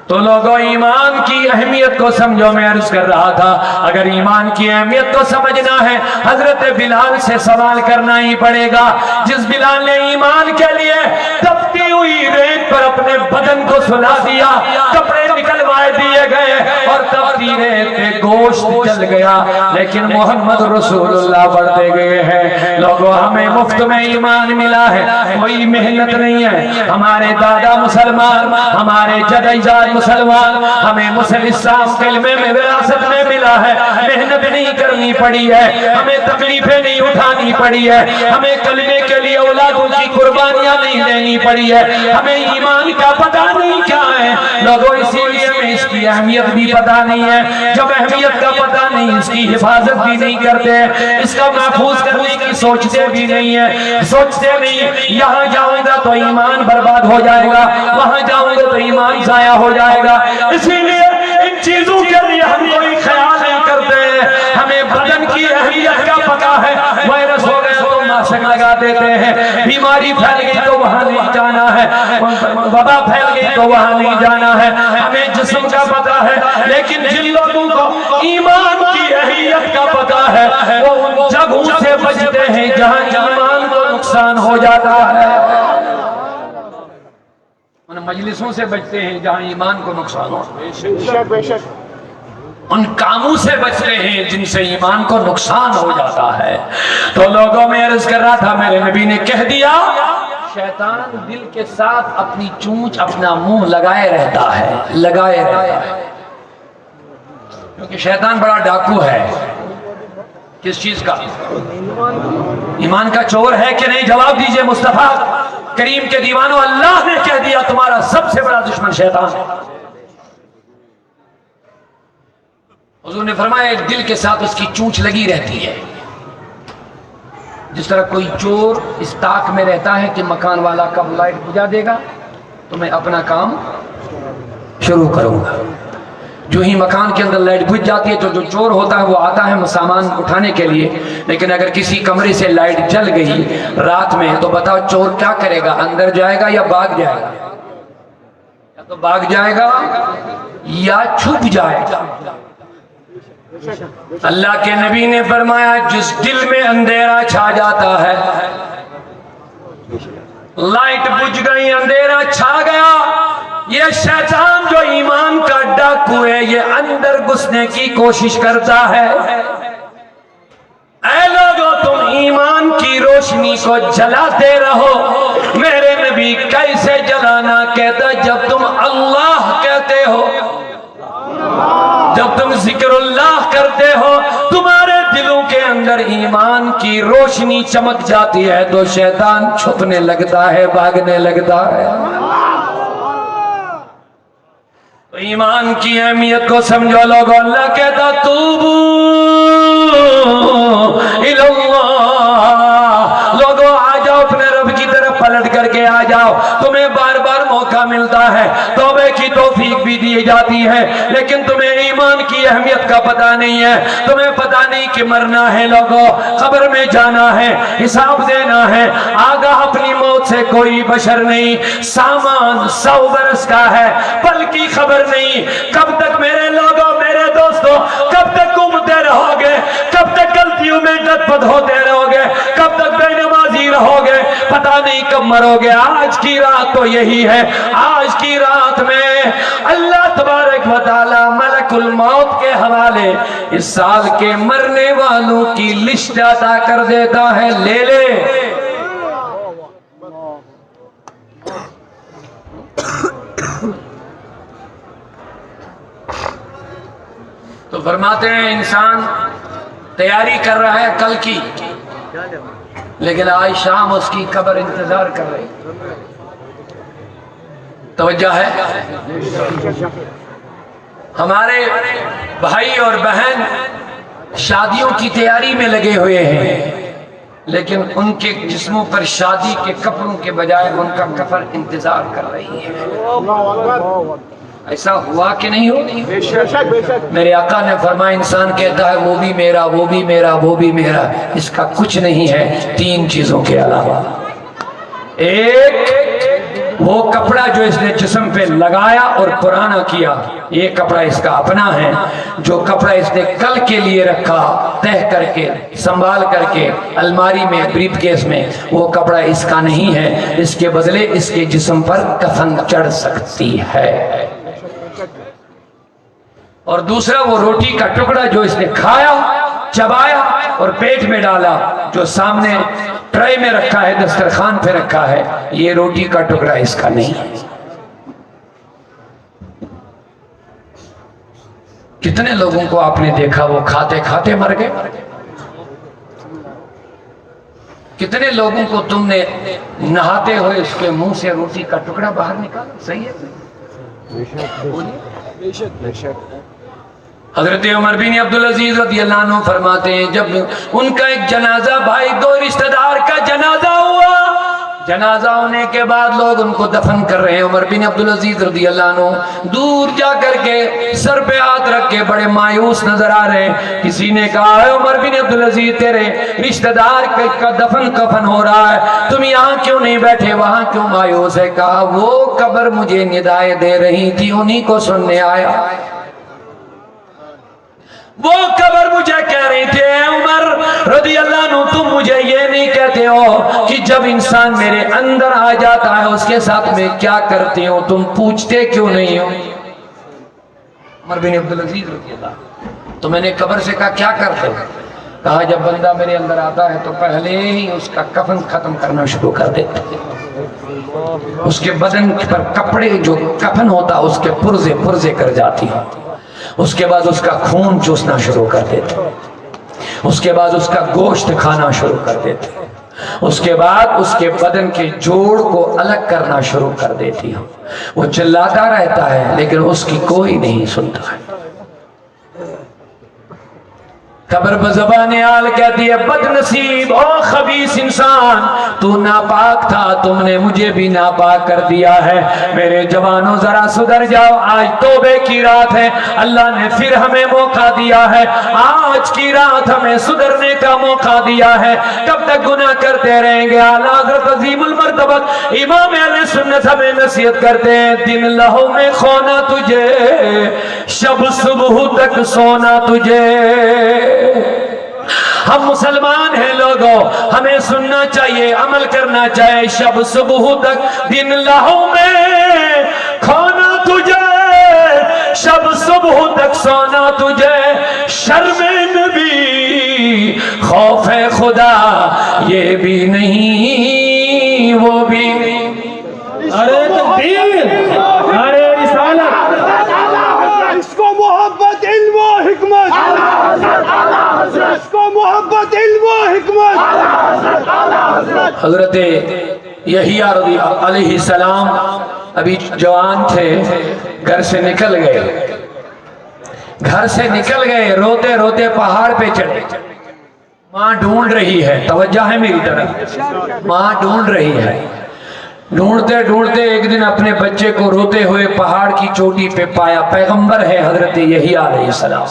تو لوگوں ایمان کی اہمیت کو سمجھو، میں عرض کر رہا تھا اگر ایمان کی اہمیت کو سمجھنا ہے حضرت بلال سے سوال کرنا ہی پڑے گا، جس بلال نے ایمان کے لیے تپتی ہوئی ریت پر اپنے بدن کو سلا دیا، کپڑے نکلوائے دیے گئے اور تپتی ریت پہ گوشت جل گیا، لیکن محمد رسول اللہ بڑھتے گئے ہیں۔ لوگوں ہمیں مفت میں ایمان ملا ہے، کوئی محنت نہیں ہے، ہمارے دادا مسلمان، ہمارے جدیجاد مسلمان، ہمیں مسلم اسلام کلمے میں وراثت میں ملا ہے، محنت نہیں کرنی پڑی ہے، ہمیں تکلیفیں نہیں اٹھانی پڑی ہے، ہمیں کلمے کے لیے اولادوں کی قربانیاں نہیں دینی پڑی ہے، ہمیں ایمان کا پتہ نہیں کیا ہے۔ لوگوں اسی لیے ہمیں اس کی اہمیت بھی پتہ نہیں ہے، جب اہمیت کا پتہ نہیں اس کی حفاظت بھی نہیں کرتے، اس کا محفوظ کرنے کی سوچتے بھی نہیں ہے، سوچتے نہیں یہاں جاؤں گا تو ایمان برباد ہو جائے گا، وہاں جاؤں گا تو ایمان ضائع ہو جائے گا، اسی لیے ان چیزوں کے لیے ہم کوئی ماسک لگا دیتے ہیں، بیماری پھیل گئی تو وہاں نہیں جانا ہے، وبا پھیل گئی تو وہاں نہیں جانا ہے، ہمیں جسم کا پتہ ہے، لیکن جن لوگوں کو ایمان کی اہمیت کا پتہ ہے وہ ان جگہوں سے بچتے ہیں جہاں ایمان کو نقصان ہو جاتا ہے، ان مجلسوں سے بچتے ہیں جہاں ایمان کو نقصان ہو، ان کاموں سے بچتے ہیں جن سے ایمان کو نقصان ہو جاتا ہے۔ تو لوگوں میں عرض کر رہا تھا، میرے نبی نے کہہ دیا شیطان دل کے ساتھ اپنی چونچ اپنا منہ لگائے رہتا ہے، لگائے رہتا ہے، کیونکہ شیطان بڑا ڈاکو ہے۔ کس چیز کا؟ ایمان کا چور ہے کہ نہیں؟ جواب دیجئے مصطفیٰ کریم کے دیوانوں، اللہ نے کہہ دیا تمہارا سب سے بڑا دشمن شیطان ہے۔ حضور نے فرمایا ایک دل کے ساتھ اس کی چونچ لگی رہتی ہے، جس طرح کوئی چور اس طاق میں رہتا ہے کہ مکان والا کب لائٹ بجھا دے گا تو میں اپنا کام شروع کروں گا، جو ہی مکان کے اندر لائٹ بجھ جاتی ہے تو جو چور ہوتا ہے وہ آتا ہے سامان اٹھانے کے لیے، لیکن اگر کسی کمرے سے لائٹ جل گئی رات میں تو بتاؤ چور کیا کرے گا؟ اندر جائے گا یا بھاگ جائے گا؟ یا تو بھاگ جائے گا یا چھپ جائے گا۔ اللہ کے نبی نے فرمایا جس دل میں اندھیرا چھا جاتا ہے، لائٹ بجھ گئی اندھیرا چھا گیا، یہ شیطان جو ایمان کا ڈاکو ہے یہ اندر گھسنے کی کوشش کرتا ہے۔ اے لوگو تم ایمان کی روشنی کو جلاتے رہو، میرے نبی کیسے جلانا کہتا؟ جب تم اللہ کہتے ہو، جب تم ذکر اللہ کرتے ہو، تمہارے دلوں کے اندر ایمان کی روشنی چمک جاتی ہے تو شیطان چھپنے لگتا ہے، بھاگنے لگتا ہے۔ تو ایمان کی اہمیت کو سمجھو لوگوں، اللہ کہتا توبو الاللہ، لوگوں آ جاؤ اپنے رب کی طرف پلٹ کر کے آ جاؤ، تمہیں بار بار موقع ملتا ہے، توبہ کی توفیق بھی دی جاتی ہے، لیکن تمہیں ایمان کی اہمیت کا پتہ نہیں ہے، تمہیں پتہ نہیں کہ مرنا ہے لوگوں، قبر میں جانا ہے، حساب دینا ہے، آگاہ اپنی موت سے کوئی بشر نہیں، سامان 100 برس کا ہے، پل کی خبر نہیں، کب تک میرے لوگوں، میرے دوستوں، کب تک گھومتے رہو گے، کب تک غلطیوں میں ڈٹ پٹ ہوتے رہو گے، کب تک بے نمازی رہو گے، پتہ نہیں کب مرو گے۔ آج کی رات تو یہی ہے، آج کی رات میں اللہ تبارک و تعالی ملک الموت کے حوالے اس سال کے مرنے والوں کی لسٹ عطا کر دیتا ہے، لے لے۔ تو فرماتے ہیں انسان تیاری کر رہا ہے کل کی، لیکن آج شام اس کی قبر انتظار کر رہی۔ توجہ ہے؟ ہمارے بھائی اور بہن شادیوں کی تیاری میں لگے ہوئے ہیں، لیکن ان کے جسموں پر شادی کے کپڑوں کے بجائے ان کا کفن انتظار کر رہی ہے۔ ایسا ہوا کہ نہیں ہو؟ میرے آقا نے فرمایا انسان کہتا ہے وہ بھی میرا، وہ بھی میرا، وہ بھی میرا، اس کا کچھ نہیں ہے 3 چیزوں کے علاوہ۔ ایک وہ کپڑا جو اس نے جسم پہ لگایا اور پرانا کیا، یہ کپڑا اس کا اپنا ہے، جو کپڑا اس نے کل کے لیے رکھا تہ کر کے سنبھال کر کے الماری میں بریف کیس میں، وہ کپڑا اس کا نہیں ہے، اس کے بدلے اس کے جسم پر کفن چڑھ سکتی ہے۔ اور دوسرا وہ روٹی کا ٹکڑا جو اس نے کھایا، چبایا اور پیٹ میں ڈالا، جو سامنے ٹرے میں رکھا ہے، دسترخوان پہ رکھا ہے، یہ روٹی کا ٹکڑا اس کا نہیں ہے۔ کتنے لوگوں کو آپ نے دیکھا وہ کھاتے کھاتے مر گئے؟ کتنے لوگوں کو تم نے نہاتے ہوئے اس کے منہ سے روٹی کا ٹکڑا باہر نکالا؟ صحیح ہے؟ حضرت عمر بن عبدالعزیز رضی اللہ عنہ فرماتے ہیں جب ان کا ایک جنازہ، بھائی 2 رشتہ دار کا جنازہ ہوا، جنازہ ہونے کے بعد لوگ ان کو دفن کر رہے ہیں. عمر بن عبدالعزیز رضی اللہ عنہ دور جا کر کے سر پہ ہاتھ رکھ کے بڑے مایوس نظر آ رہے ہیں. کسی نے کہا ہے عمر بن عبدالعزیز تیرے رشتہ دار کا دفن کفن ہو رہا ہے, تم یہاں کیوں نہیں بیٹھے, وہاں کیوں مایوس ہے؟ کہا وہ قبر مجھے ندائیں دے رہی تھی, انہی کو سننے آیا. وہ قبر مجھے کہہ رہی تھی اے عمر رضی اللہ عنہ تم مجھے یہ نہیں کہتے ہو کہ جب انسان میرے اندر آ جاتا ہے اس کے ساتھ میں کیا کرتے ہو, تم پوچھتے کیوں نہیں ہو؟ عمر بن عبدالعزیز رضی اللہ. تو میں نے قبر سے کہا کیا کرتے ہو؟ کہا جب بندہ میرے اندر آتا ہے تو پہلے ہی اس کا کفن ختم کرنا شروع کر دیتا, اس کے بدن پر کپڑے جو کفن ہوتا اس کے پرزے پرزے کر جاتی, اس کے بعد اس کا خون چوسنا شروع کر دیتے, اس کے بعد اس کا گوشت کھانا شروع کر دیتے, اس کے بعد اس کے بدن کے جوڑ کو الگ کرنا شروع کر دیتی ہوں. وہ چلاتا رہتا ہے لیکن اس کی کوئی نہیں سنتا ہے. قبر بزبان حال کہتی ہے بد نصیب او خبیث انسان, تو ناپاک تھا, تم نے مجھے بھی ناپاک کر دیا ہے. میرے جوانوں ذرا سدھر جاؤ, آج توبے کی رات ہے, اللہ نے پھر ہمیں موقع دیا ہے, آج کی رات ہمیں سدھرنے کا موقع دیا ہے. کب تک گناہ کرتے رہیں گے؟ اعلیٰ حضرت عظیم المرتبت امام اہل سنت ہمیں نصیحت کرتے ہیں دن لہو میں کھونا تجھے, شب صبح تک سونا تجھے. ہم مسلمان ہیں لوگوں, ہمیں سننا چاہیے, عمل کرنا چاہیے. شب صبح تک دن لہو میں کھونا تجھے, شب صبح تک سونا تجھے. شرم نبی خوف خدا یہ بھی نہیں وہ بھی نہیں. ارے تکبیر, ارے رسالت, اس کو محبت علم و حکمت, اس کو محبت علم و حکمت. حضرت یحییٰ علیہ السلام ابھی جوان تھے, گھر سے نکل گئے, گھر سے نکل گئے, روتے روتے پہاڑ پہ چڑھے. ماں ڈھونڈ رہی ہے, توجہ ہے میری طرف, ماں ڈھونڈ رہی ہے. ڈھونڈتے ڈھونڈتے ایک دن اپنے بچے کو روتے ہوئے پہاڑ کی چوٹی پہ پایا. پیغمبر ہے حضرت یحییٰ علیہ السلام,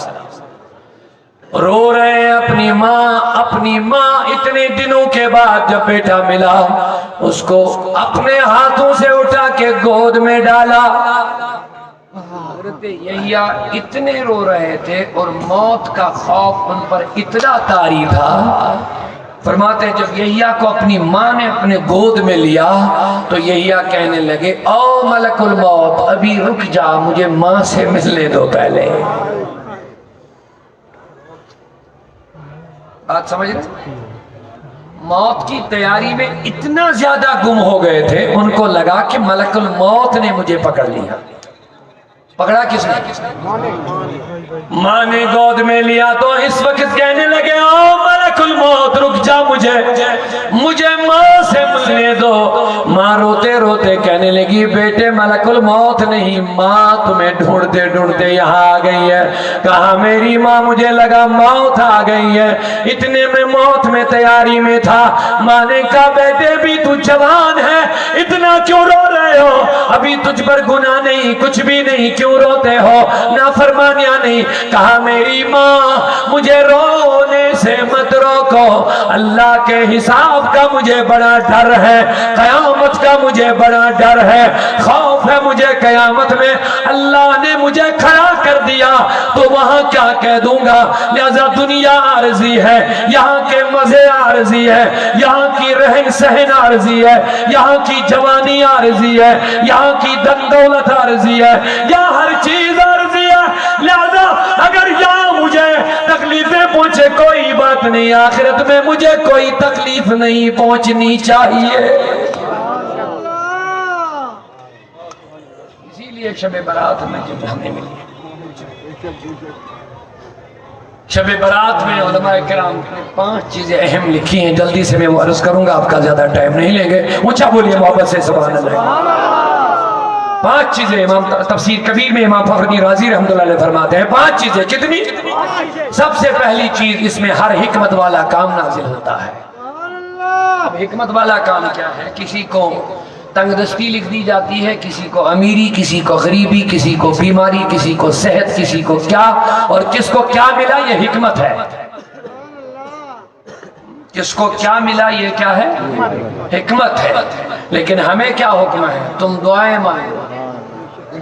رو رہے ہیں اپنی ماں اتنے دنوں کے بعد جب بیٹا ملا اس کو اپنے ہاتھوں سے اٹھا کے گود میں ڈالا. حضرت یحییٰ اتنے رو رہے تھے اور موت کا خوف ان پر اتنا طاری تھا. فرماتے ہیں جب یحییٰ کو اپنی ماں نے اپنے گود میں لیا تو یحییٰ کہنے لگے او ملک الموت ابھی رک جا, مجھے ماں سے ملنے دو پہلے. بات سمجھ رہے؟ موت کی تیاری میں اتنا زیادہ گم ہو گئے تھے, ان کو لگا کہ ملک الموت نے مجھے پکڑ لیا. پکڑا کس نے؟ ماں نے گود میں لیا تو اس وقت کہنے لگے او ملک الموت رک جا, مجھے ماں سے ملنے دو. ماں روتے روتے کہنے لگی بیٹے ملک الموت نہیں, ماں تمہیں ڈھونڈتے ڈھونڈتے یہاں آ گئی ہے. کہا میری ماں, مجھے لگا موت آ گئی ہے, اتنے میں موت میں تیاری میں تھا. ماں نے کہا بیٹے بھی تو جوان ہے, اتنا کیوں رو رہے ہو, ابھی تجھ پر گناہ نہیں, کچھ بھی نہیں, کیوں روتے ہو, نافرمانیاں نہیں. کہا میری ماں مجھے رونے سے مت روکو, اللہ کے حساب کا مجھے بڑا ڈر ہے, قیامت کا مجھے بڑا ڈر ہے, خوف ہے مجھے قیامت میں اللہ نے مجھے کھڑا کر دیا تو وہاں کیا کہہ دوں گا. لہذا دنیا عارضی ہے, یہاں کے مزے عارضی ہے, یہاں کی رہن سہن عارضی ہے, یہاں کی جوانی عارضی ہے, یہاں کی دن دولت عارضی ہے, یہاں ہر چیز عارضی ہے. لہذا اگر یہاں مجھے تکلیفیں پہنچے کوئی بات نہیں, آخرت میں مجھے کوئی تکلیف نہیں پہنچنی چاہیے. اسی لیے شب برات میں جب ہمیں ملی, شب برات میں علماء کرام نے 5 چیزیں اہم لکھی ہیں, جلدی سے میں وہ عرض کروں گا, آپ کا زیادہ ٹائم نہیں لیں گے. اونچا بولیے محبت سے سبحان اللہ. 5 چیزیں امام تفسیر کبیر میں امام فخر الدین رازی رحمۃ اللہ علیہ فرماتے ہیں. 5 چیزیں کتنی؟ سب سے پہلی چیز اس میں ہر حکمت والا کام نازل ہوتا ہے. اب حکمت والا کام کیا ہے؟ کسی کو تنگ دستی لکھ دی جاتی ہے، کسی کو امیری، کسی کو غریبی، کسی کو بیماری، کسی کو صحت، کسی کو کیا، اور کس کو کیا ملا یہ حکمت ہے۔ کس کو کیا ملا یہ کیا ہے؟ حکمت ہے۔ لیکن ہمیں کیا حکم ہے؟ تم دعائیں مانگو،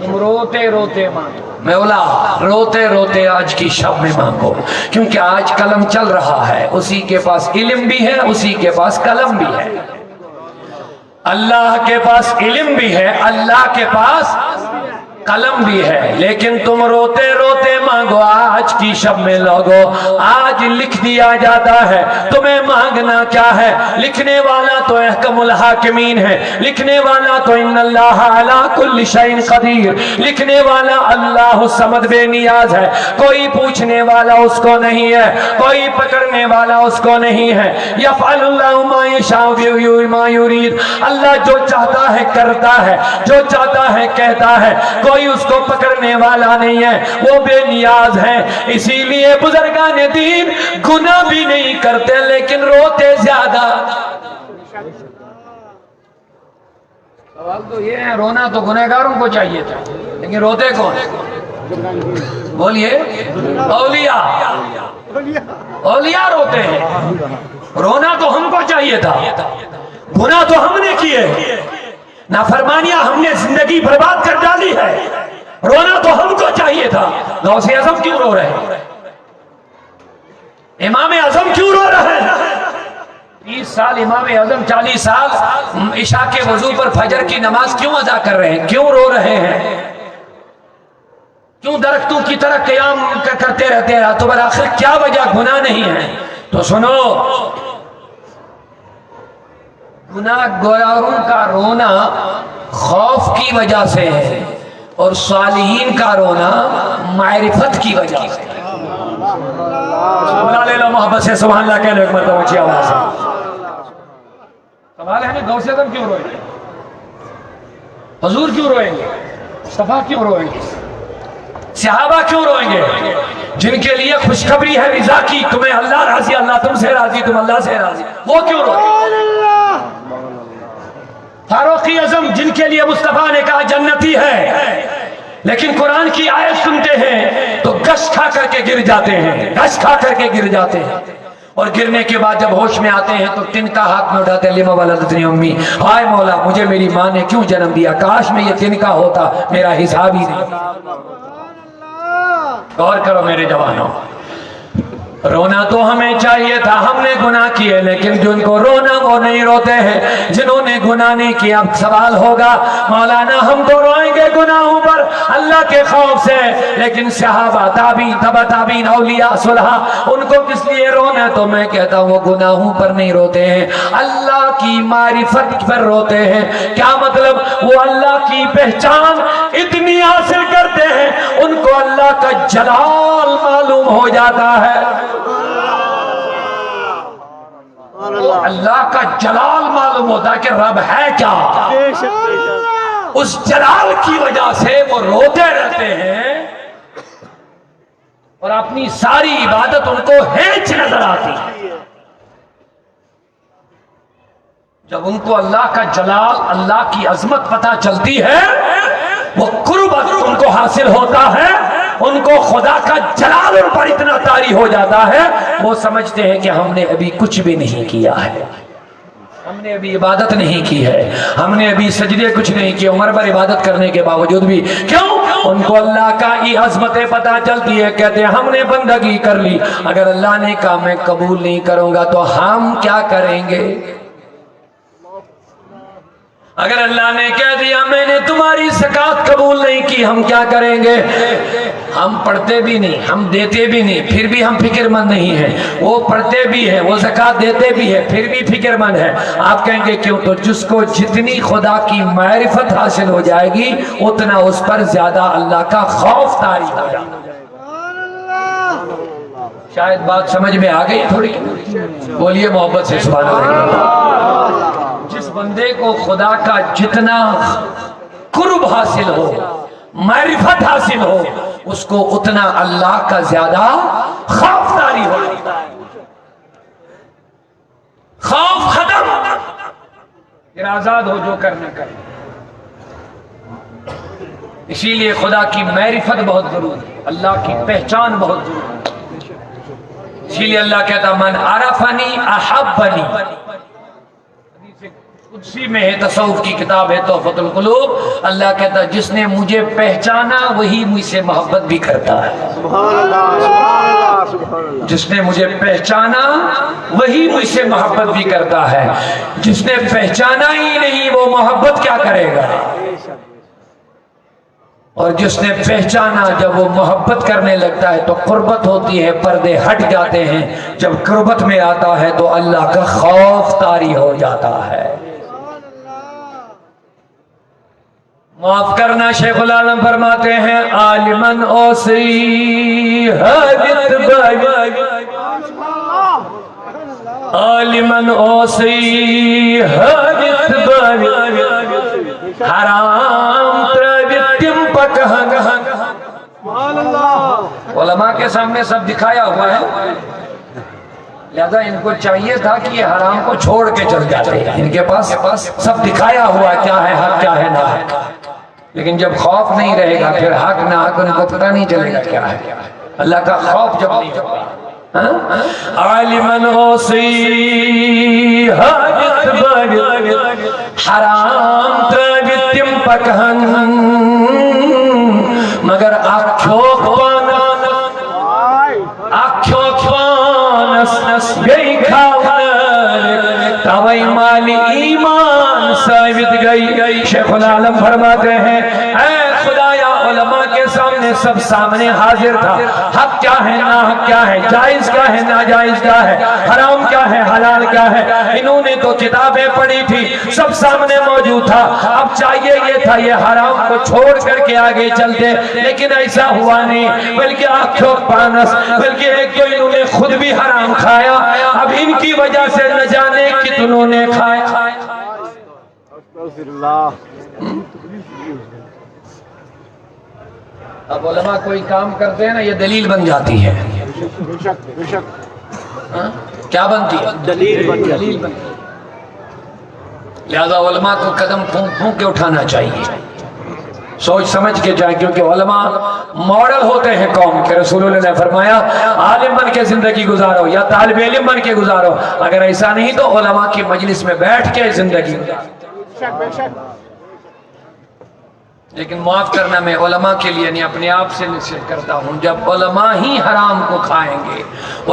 تم روتے روتے مانگو، مولا روتے روتے آج کی شب میں مانگو، کیونکہ آج قلم چل رہا ہے، اسی کے پاس علم بھی ہے، اسی کے پاس قلم بھی ہے۔ اللہ کے پاس علم بھی ہے، اللہ کے پاس قلم بھی ہے، لیکن تم روتے روتے مانگو آج کی شب میں لوگو۔ آج لکھ دیا جاتا ہے، تمہیں مانگنا کیا ہے؟ لکھنے والا تو احکم الحاکمین ہے، لکھنے والا تو ان اللہ علی کل شیء قدیر، لکھنے والا اللہ صمد بے نیاز ہے، کوئی پوچھنے والا اس کو نہیں ہے، کوئی پکڑنے والا اس کو نہیں ہے۔ یفعل اللہ ما یشاء ما یرید، اللہ جو چاہتا ہے کرتا ہے، جو چاہتا ہے کہتا ہے، کوئی اس کو پکڑنے والا نہیں ہے، وہ بے نیاز ہے۔ اسی لیے بزرگان دین گناہ بھی نہیں کرتے لیکن روتے زیادہ۔ سوال تو یہ ہے، رونا تو گنہگاروں کو چاہیے تھا لیکن روتے کون؟ بولیے، اولیاء، اولیاء روتے ہیں۔ رونا تو ہم کو چاہیے تھا، گناہ تو ہم نے کیے، نافرمانیاں ہم نے زندگی برباد کر ڈالی ہے، رونا تو ہم کو چاہیے تھا۔ غوث اعظم کیوں رو رہے ہیں؟ امام اعظم کیوں رو رہے ہیں؟ 30 سال امام اعظم، 40 سال عشاء کے وضو پر فجر کی نماز کیوں ادا کر رہے ہیں؟ کیوں رو رہے ہیں؟ کیوں درختوں کی طرح قیام کرتے رہتے ہیں راتوں بھر؟ آخر کیا وجہ؟ گناہ نہیں ہے تو سنو، گناہ گاروں کا رونا خوف کی وجہ سے ہے اور صالحین کا رونا معرفت کی وجہ سے۔ سبحان اللہ، محبت سے سبحان اللہ کہہ لو ایک مرتبہ اونچی آواز سے۔ سوال ہے نا، غوث اعظم کیوں روئیں گے؟ حضور کیوں روئیں گے؟ مصطفیٰ کیوں روئیں گے؟ صحابہ کیوں روئیں گے؟ جن کے لیے خوشخبری ہے رضا کی، تمہیں اللہ راضی، اللہ تم سے راضی، تم اللہ سے راضی، وہ کیوں روئیں گے؟ فاروق اعظم جن کے لیے مصطفیٰ نے کہا جنتی ہے، لیکن قرآن کی آیت سنتے ہیں تو گش کھا کر کے گر جاتے ہیں، گش کھا کر کے گر جاتے ہیں، اور گرنے کے بعد جب ہوش میں آتے ہیں تو تنکا ہاتھ میں اٹھاتے ہیں، لما ولدتنی امی، ہائے مولا مجھے میری ماں نے کیوں جنم دیا، کاش میں یہ تنکا ہوتا، میرا حساب ہی نہیں۔ غور کرو میرے جوانوں، رونا تو ہمیں چاہیے تھا، ہم نے گناہ کیے، لیکن جن کو رونا وہ نہیں روتے ہیں، جنہوں نے گناہ نہیں کیا۔ اب سوال ہوگا مولانا ہم تو روئیں گے گناہوں پر اللہ کے خوف سے، لیکن صحابہ، تابعین، تبع تابعین، اولیاء، صلحاء، ان کو کس لیے رونا؟ تو میں کہتا ہوں وہ گناہوں پر نہیں روتے ہیں، اللہ کی معرفت پر روتے ہیں۔ کیا مطلب؟ وہ اللہ کی پہچان اتنی حاصل کرتے ہیں، ان کو اللہ کا جلال معلوم ہو جاتا ہے، اللہ کا جلال معلوم ہوتا ہے کہ رب ہے کیا۔ اس جلال کی وجہ سے وہ روتے رہتے ہیں اور اپنی ساری عبادت ان کو ہیچ نظر آتی ہے۔ جب ان کو اللہ کا جلال، اللہ کی عظمت پتہ چلتی ہے، وہ قربت ان کو حاصل ہوتا ہے، ان کو خدا کا جلال ان پر اتنا طاری ہو جاتا ہے، وہ سمجھتے ہیں کہ ہم نے ابھی کچھ بھی نہیں کیا ہے، ہم نے ابھی عبادت نہیں کی ہے، ہم نے ابھی سجدے کچھ نہیں کیے، عمر بھر عبادت کرنے کے باوجود بھی۔ کیوں؟ ان کو اللہ کا یہ عظمتیں پتہ چلتی ہے، کہتے ہیں ہم نے بندگی کر لی، اگر اللہ نے کہا میں قبول نہیں کروں گا تو ہم کیا کریں گے؟ اگر اللہ نے کہہ دیا میں نے تمہاری زکات قبول نہیں کی، ہم کیا کریں گے؟ ہم پڑھتے بھی نہیں، ہم دیتے بھی نہیں، پھر بھی ہم فکر مند نہیں ہیں، وہ پڑھتے بھی ہیں، وہ زکات دیتے بھی ہیں، پھر بھی فکر مند ہے۔ آپ کہیں گے کیوں؟ تو جس کو جتنی خدا کی معرفت حاصل ہو جائے گی اتنا اس پر زیادہ اللہ کا خوف طاری ہو جائے گا۔ شاید بات سمجھ میں آ گئی تھوڑی؟ بولیے محبت سے سبحان اللہ۔ جس بندے کو خدا کا جتنا قرب حاصل ہو، معرفت حاصل ہو، اس کو اتنا اللہ کا زیادہ خوف طاری ہو جاتا ہے۔ خوف ختم، پھر آزاد ہو، جو کرنا کر۔ اسی لیے خدا کی معرفت بہت ضروری ہے، اللہ کی پہچان بہت ضروری ہے۔ اسی لیے اللہ کہتا من عرفنی احبنی، قدسی میں ہے، تصوف کی کتاب ہے تحفۃ القلوب، اللہ کہتا جس نے مجھے پہچانا وہی مجھ سے محبت بھی کرتا ہے۔ سبحان اللہ، سبحان اللہ، سبحان اللہ۔ جس نے مجھے پہچانا وہی مجھ سے محبت بھی کرتا ہے، جس نے پہچانا ہی نہیں وہ محبت کیا کرے گا؟ اور جس نے پہچانا جب وہ محبت کرنے لگتا ہے تو قربت ہوتی ہے، پردے ہٹ جاتے ہیں، جب قربت میں آتا ہے تو اللہ کا خوف طاری ہو جاتا ہے۔ معاف کرنا، شیخ العالم فرماتے ہیں عالمن اوسی حدت بائی، عالمن اوسی حدت بائی، حرام تربیتم پکہنگ۔ علماء کے سامنے سب دکھایا ہوا ہے، لہذا ان کو چاہیے تھا کہ یہ حرام کو چھوڑ کے چل جاتے ہیں، ان کے پاس سب دکھایا ہوا ہے کیا ہے حق کیا ہے نہ حق، لیکن جب خوف نہیں رہے گا پھر حق نہ حق ان کو پتہ نہیں چلے گا کیا ہے۔ اللہ کا خوف جب نہیں ہوگا، عالمن اوسی حاجت باگ، حرام تربیتم پکہن، مگر آکھوک پانس، آکھوک پانس گئی کھاونر، توائی مالی ایمان ثابت گئی۔ شیخ العالم فرماتے ہیں اے خدایا علماء کے سامنے سب سامنے حاضر تھا، حق کیا ہے نہ حق کیا ہے، جائز کیا ہے ناجائز کیا ہے، حرام کیا ہے حلال کیا ہے، انہوں نے تو کتابیں پڑھی تھی، سب سامنے موجود تھا، اب چاہیے یہ تھا یہ حرام کو چھوڑ کر کے آگے چلتے، لیکن ایسا ہوا نہیں، بلکہ آنکھوں پانس، بلکہ ایک تو انہوں نے خود بھی حرام کھایا، اب ان کی وجہ سے نہ جانے کتنوں نے کھایا۔ اب علماء کوئی کام کرتے ہیں نا یہ دلیل بن جاتی ہے، کیا بنتی ہے؟ دلیل بنتی ہے۔ لہذا علماء کو قدم پھونک پھونک کے اٹھانا چاہیے، سوچ سمجھ کے جائیں، کیونکہ علماء ماڈل ہوتے ہیں قوم کے۔ رسول اللہ نے فرمایا عالم بن کے زندگی گزارو یا طالب علم بن کے گزارو، اگر ایسا نہیں تو علماء کی مجلس میں بیٹھ کے زندگی گزارو۔ لیکن معاف کرنا میں علماء کے لیے نہیں اپنے آپ سے نصیحت کرتا ہوں، جب علماء ہی حرام کو کھائیں گے،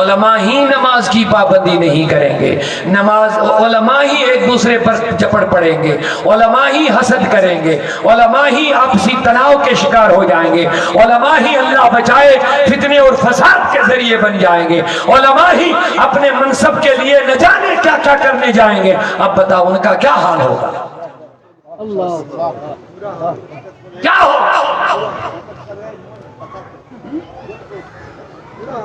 علماء ہی نماز کی پابندی نہیں کریں گے، علماء ہی ایک دوسرے پر جپڑ پڑیں گے، علماء ہی حسد کریں گے، علماء ہی آپسی تناؤ کے شکار ہو جائیں گے، علماء ہی اللہ بچائے فتنے اور فساد کے ذریعے بن جائیں گے، علماء ہی اپنے منصب کے لیے نہ جانے کیا کیا کرنے جائیں گے، اب بتاؤ ان کا کیا حال ہوگا، کیا ہوگا؟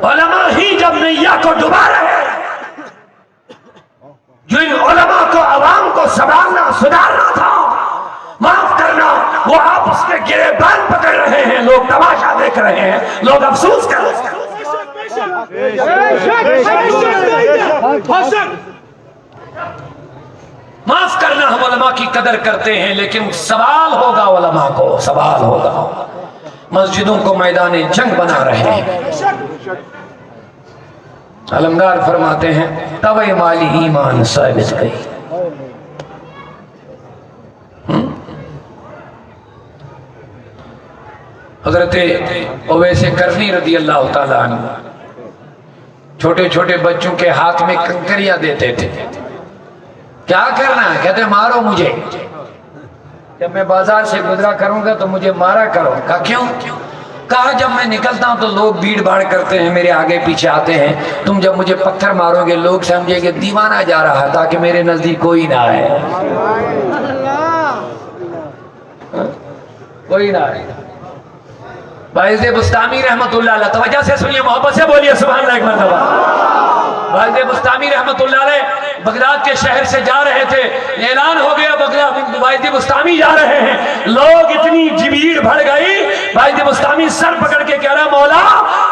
علماء ہی جب نیا کو ڈبا رہے ہیں، جو ان علماء کو عوام کو سنبھالنا سدھارنا تھا، معاف کرنا، وہ آپس کے گریبان پکڑ رہے ہیں، لوگ تماشا دیکھ رہے ہیں، لوگ افسوس کر رہے ہیں۔ معاف کرنا، ہم علماء کی قدر کرتے ہیں، لیکن سوال ہوگا علماء کو، سوال ہوگا۔ مسجدوں کو میدان جنگ بنا رہے ہیں۔ علمدار فرماتے ہیں توے مالی ایمان ثابت گئی۔ حضرت اویس کرنی رضی اللہ تعالیٰ عنہ چھوٹے چھوٹے بچوں کے ہاتھ میں کنکریاں دیتے تھے، کیا کرنا ہے؟ کہتے مارو مجھے، جب میں بازار سے گزرا کروں گا تو مجھے مارا کرو۔ کہا کیوں؟ کہا جب میں نکلتا ہوں تو لوگ بھیڑ بھاڑ کرتے ہیں، میرے آگے پیچھے آتے ہیں، تم جب مجھے پتھر مارو گے لوگ سمجھیں گے دیوانہ جا رہا ہے، تاکہ میرے نزدیک کوئی نہ آئے، کوئی نہ آئے۔ باعث بستامی رحمت اللہ علیہ، توجہ سے سنیے، محبت سے بولیے سبحان اللہ ایک مرتبہ۔ باعث بستامی رحمت اللہ علیہ بغداد کے شہر سے جا رہے تھے، اعلان ہو گیا بغداد باعث بستامی جا رہے ہیں، لوگ اتنی بھیڑ بڑھ گئی، باعث بستامی سر پکڑ کے کہہ رہا مولا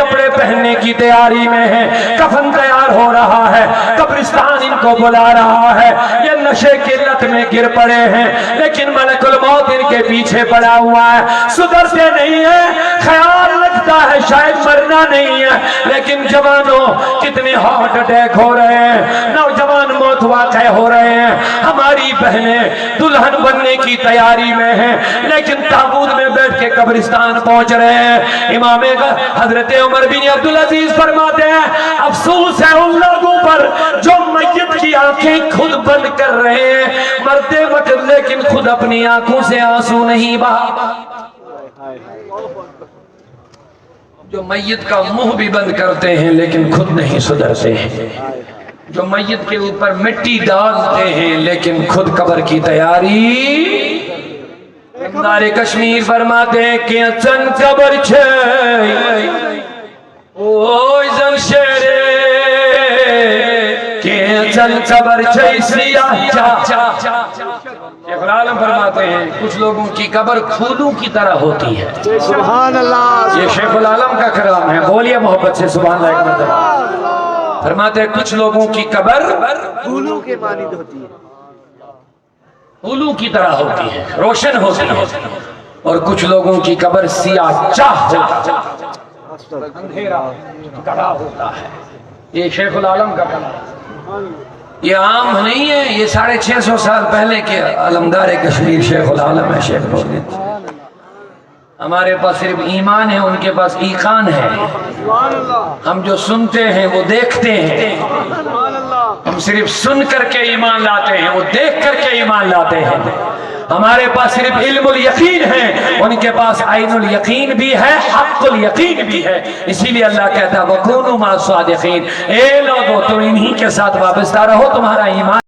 کپڑے پہننے کی تیاری میں ہیں، کفن تیار ہو رہا ہے، قبرستان ان کو بلا رہا ہے، یہ نشے کی لت میں گر پڑے ہیں، لیکن ملک الموت ان کے پیچھے پڑا ہوا ہے، سدھرتے نہیں ہیں، خیال لگتا ہے شاید مرنا نہیں ہے، لیکن جوانوں کتنے ہارٹ اٹیک ہو رہے ہیں، نوجوان موت واقع ہو رہے ہیں، ہماری بہنیں دلہن بننے کی تیاری میں ہیں، لیکن تابوت میں بیٹھ کے قبرستان پہنچ رہے ہیں۔ امام حضرت عمر بن عبدالعزیز فرماتے ہیں افسوس ہے ان لوگوں پر جو میت کی آنکھیں خود بند کر رہے ہیں مرتے وقت، لیکن خود اپنی آنکھوں سے آنسو نہیں بہا، جو میت کا منہ بھی بند کرتے ہیں لیکن خود نہیں سدھرتے ہیں، جو میت کے اوپر مٹی ڈالتے ہیں لیکن خود قبر کی تیاری۔ دار کشمیر فرماتے ہیں کہ چن قبر چھے اوہ زن شیرے کہ چن قبر چھے سیاہ چاہ۔ شیخ العالم فرماتے ہیں کچھ لوگوں کی قبر پھولوں کی طرح ہوتی ہے، سبحان اللہ، یہ شیخ العالم کا کلام ہے، بولیے محبت سے سبحان اللہ ایک مرتبہ۔ فرماتے ہیں کچھ لوگوں کی قبر پھولوں کے مانند ہوتی ہے، پھولوں کی طرح ہوتی ہے، روشن ہوتی ہے، اور کچھ لوگوں کی قبر سیاہ چاہ ہوتا ہے، اندھیرا گڑھا ہوتا ہے۔ یہ شیخ العالم کا کلام، یہ عام نہیں ہے، یہ 650 سال پہلے کے علمدار کشمیر شیخ العالم ہے، شیخ العالم۔ ہمارے پاس صرف ایمان ہے، ان کے پاس ایقان ہے، ہم جو سنتے ہیں وہ دیکھتے ہیں، ہم صرف سن کر کے ایمان لاتے ہیں، وہ دیکھ کر کے ایمان لاتے ہیں۔ ہمارے پاس صرف علم الیقین ہے، ان کے پاس عین الیقین بھی ہے، حق الیقین بھی ہے، اسی لیے اللہ کہتا ہے وَكُونُوا مَعَ الصَّادِقِينَ، اے لوگو تم انہی کے ساتھ وابستہ رہو، تمہارا ایمان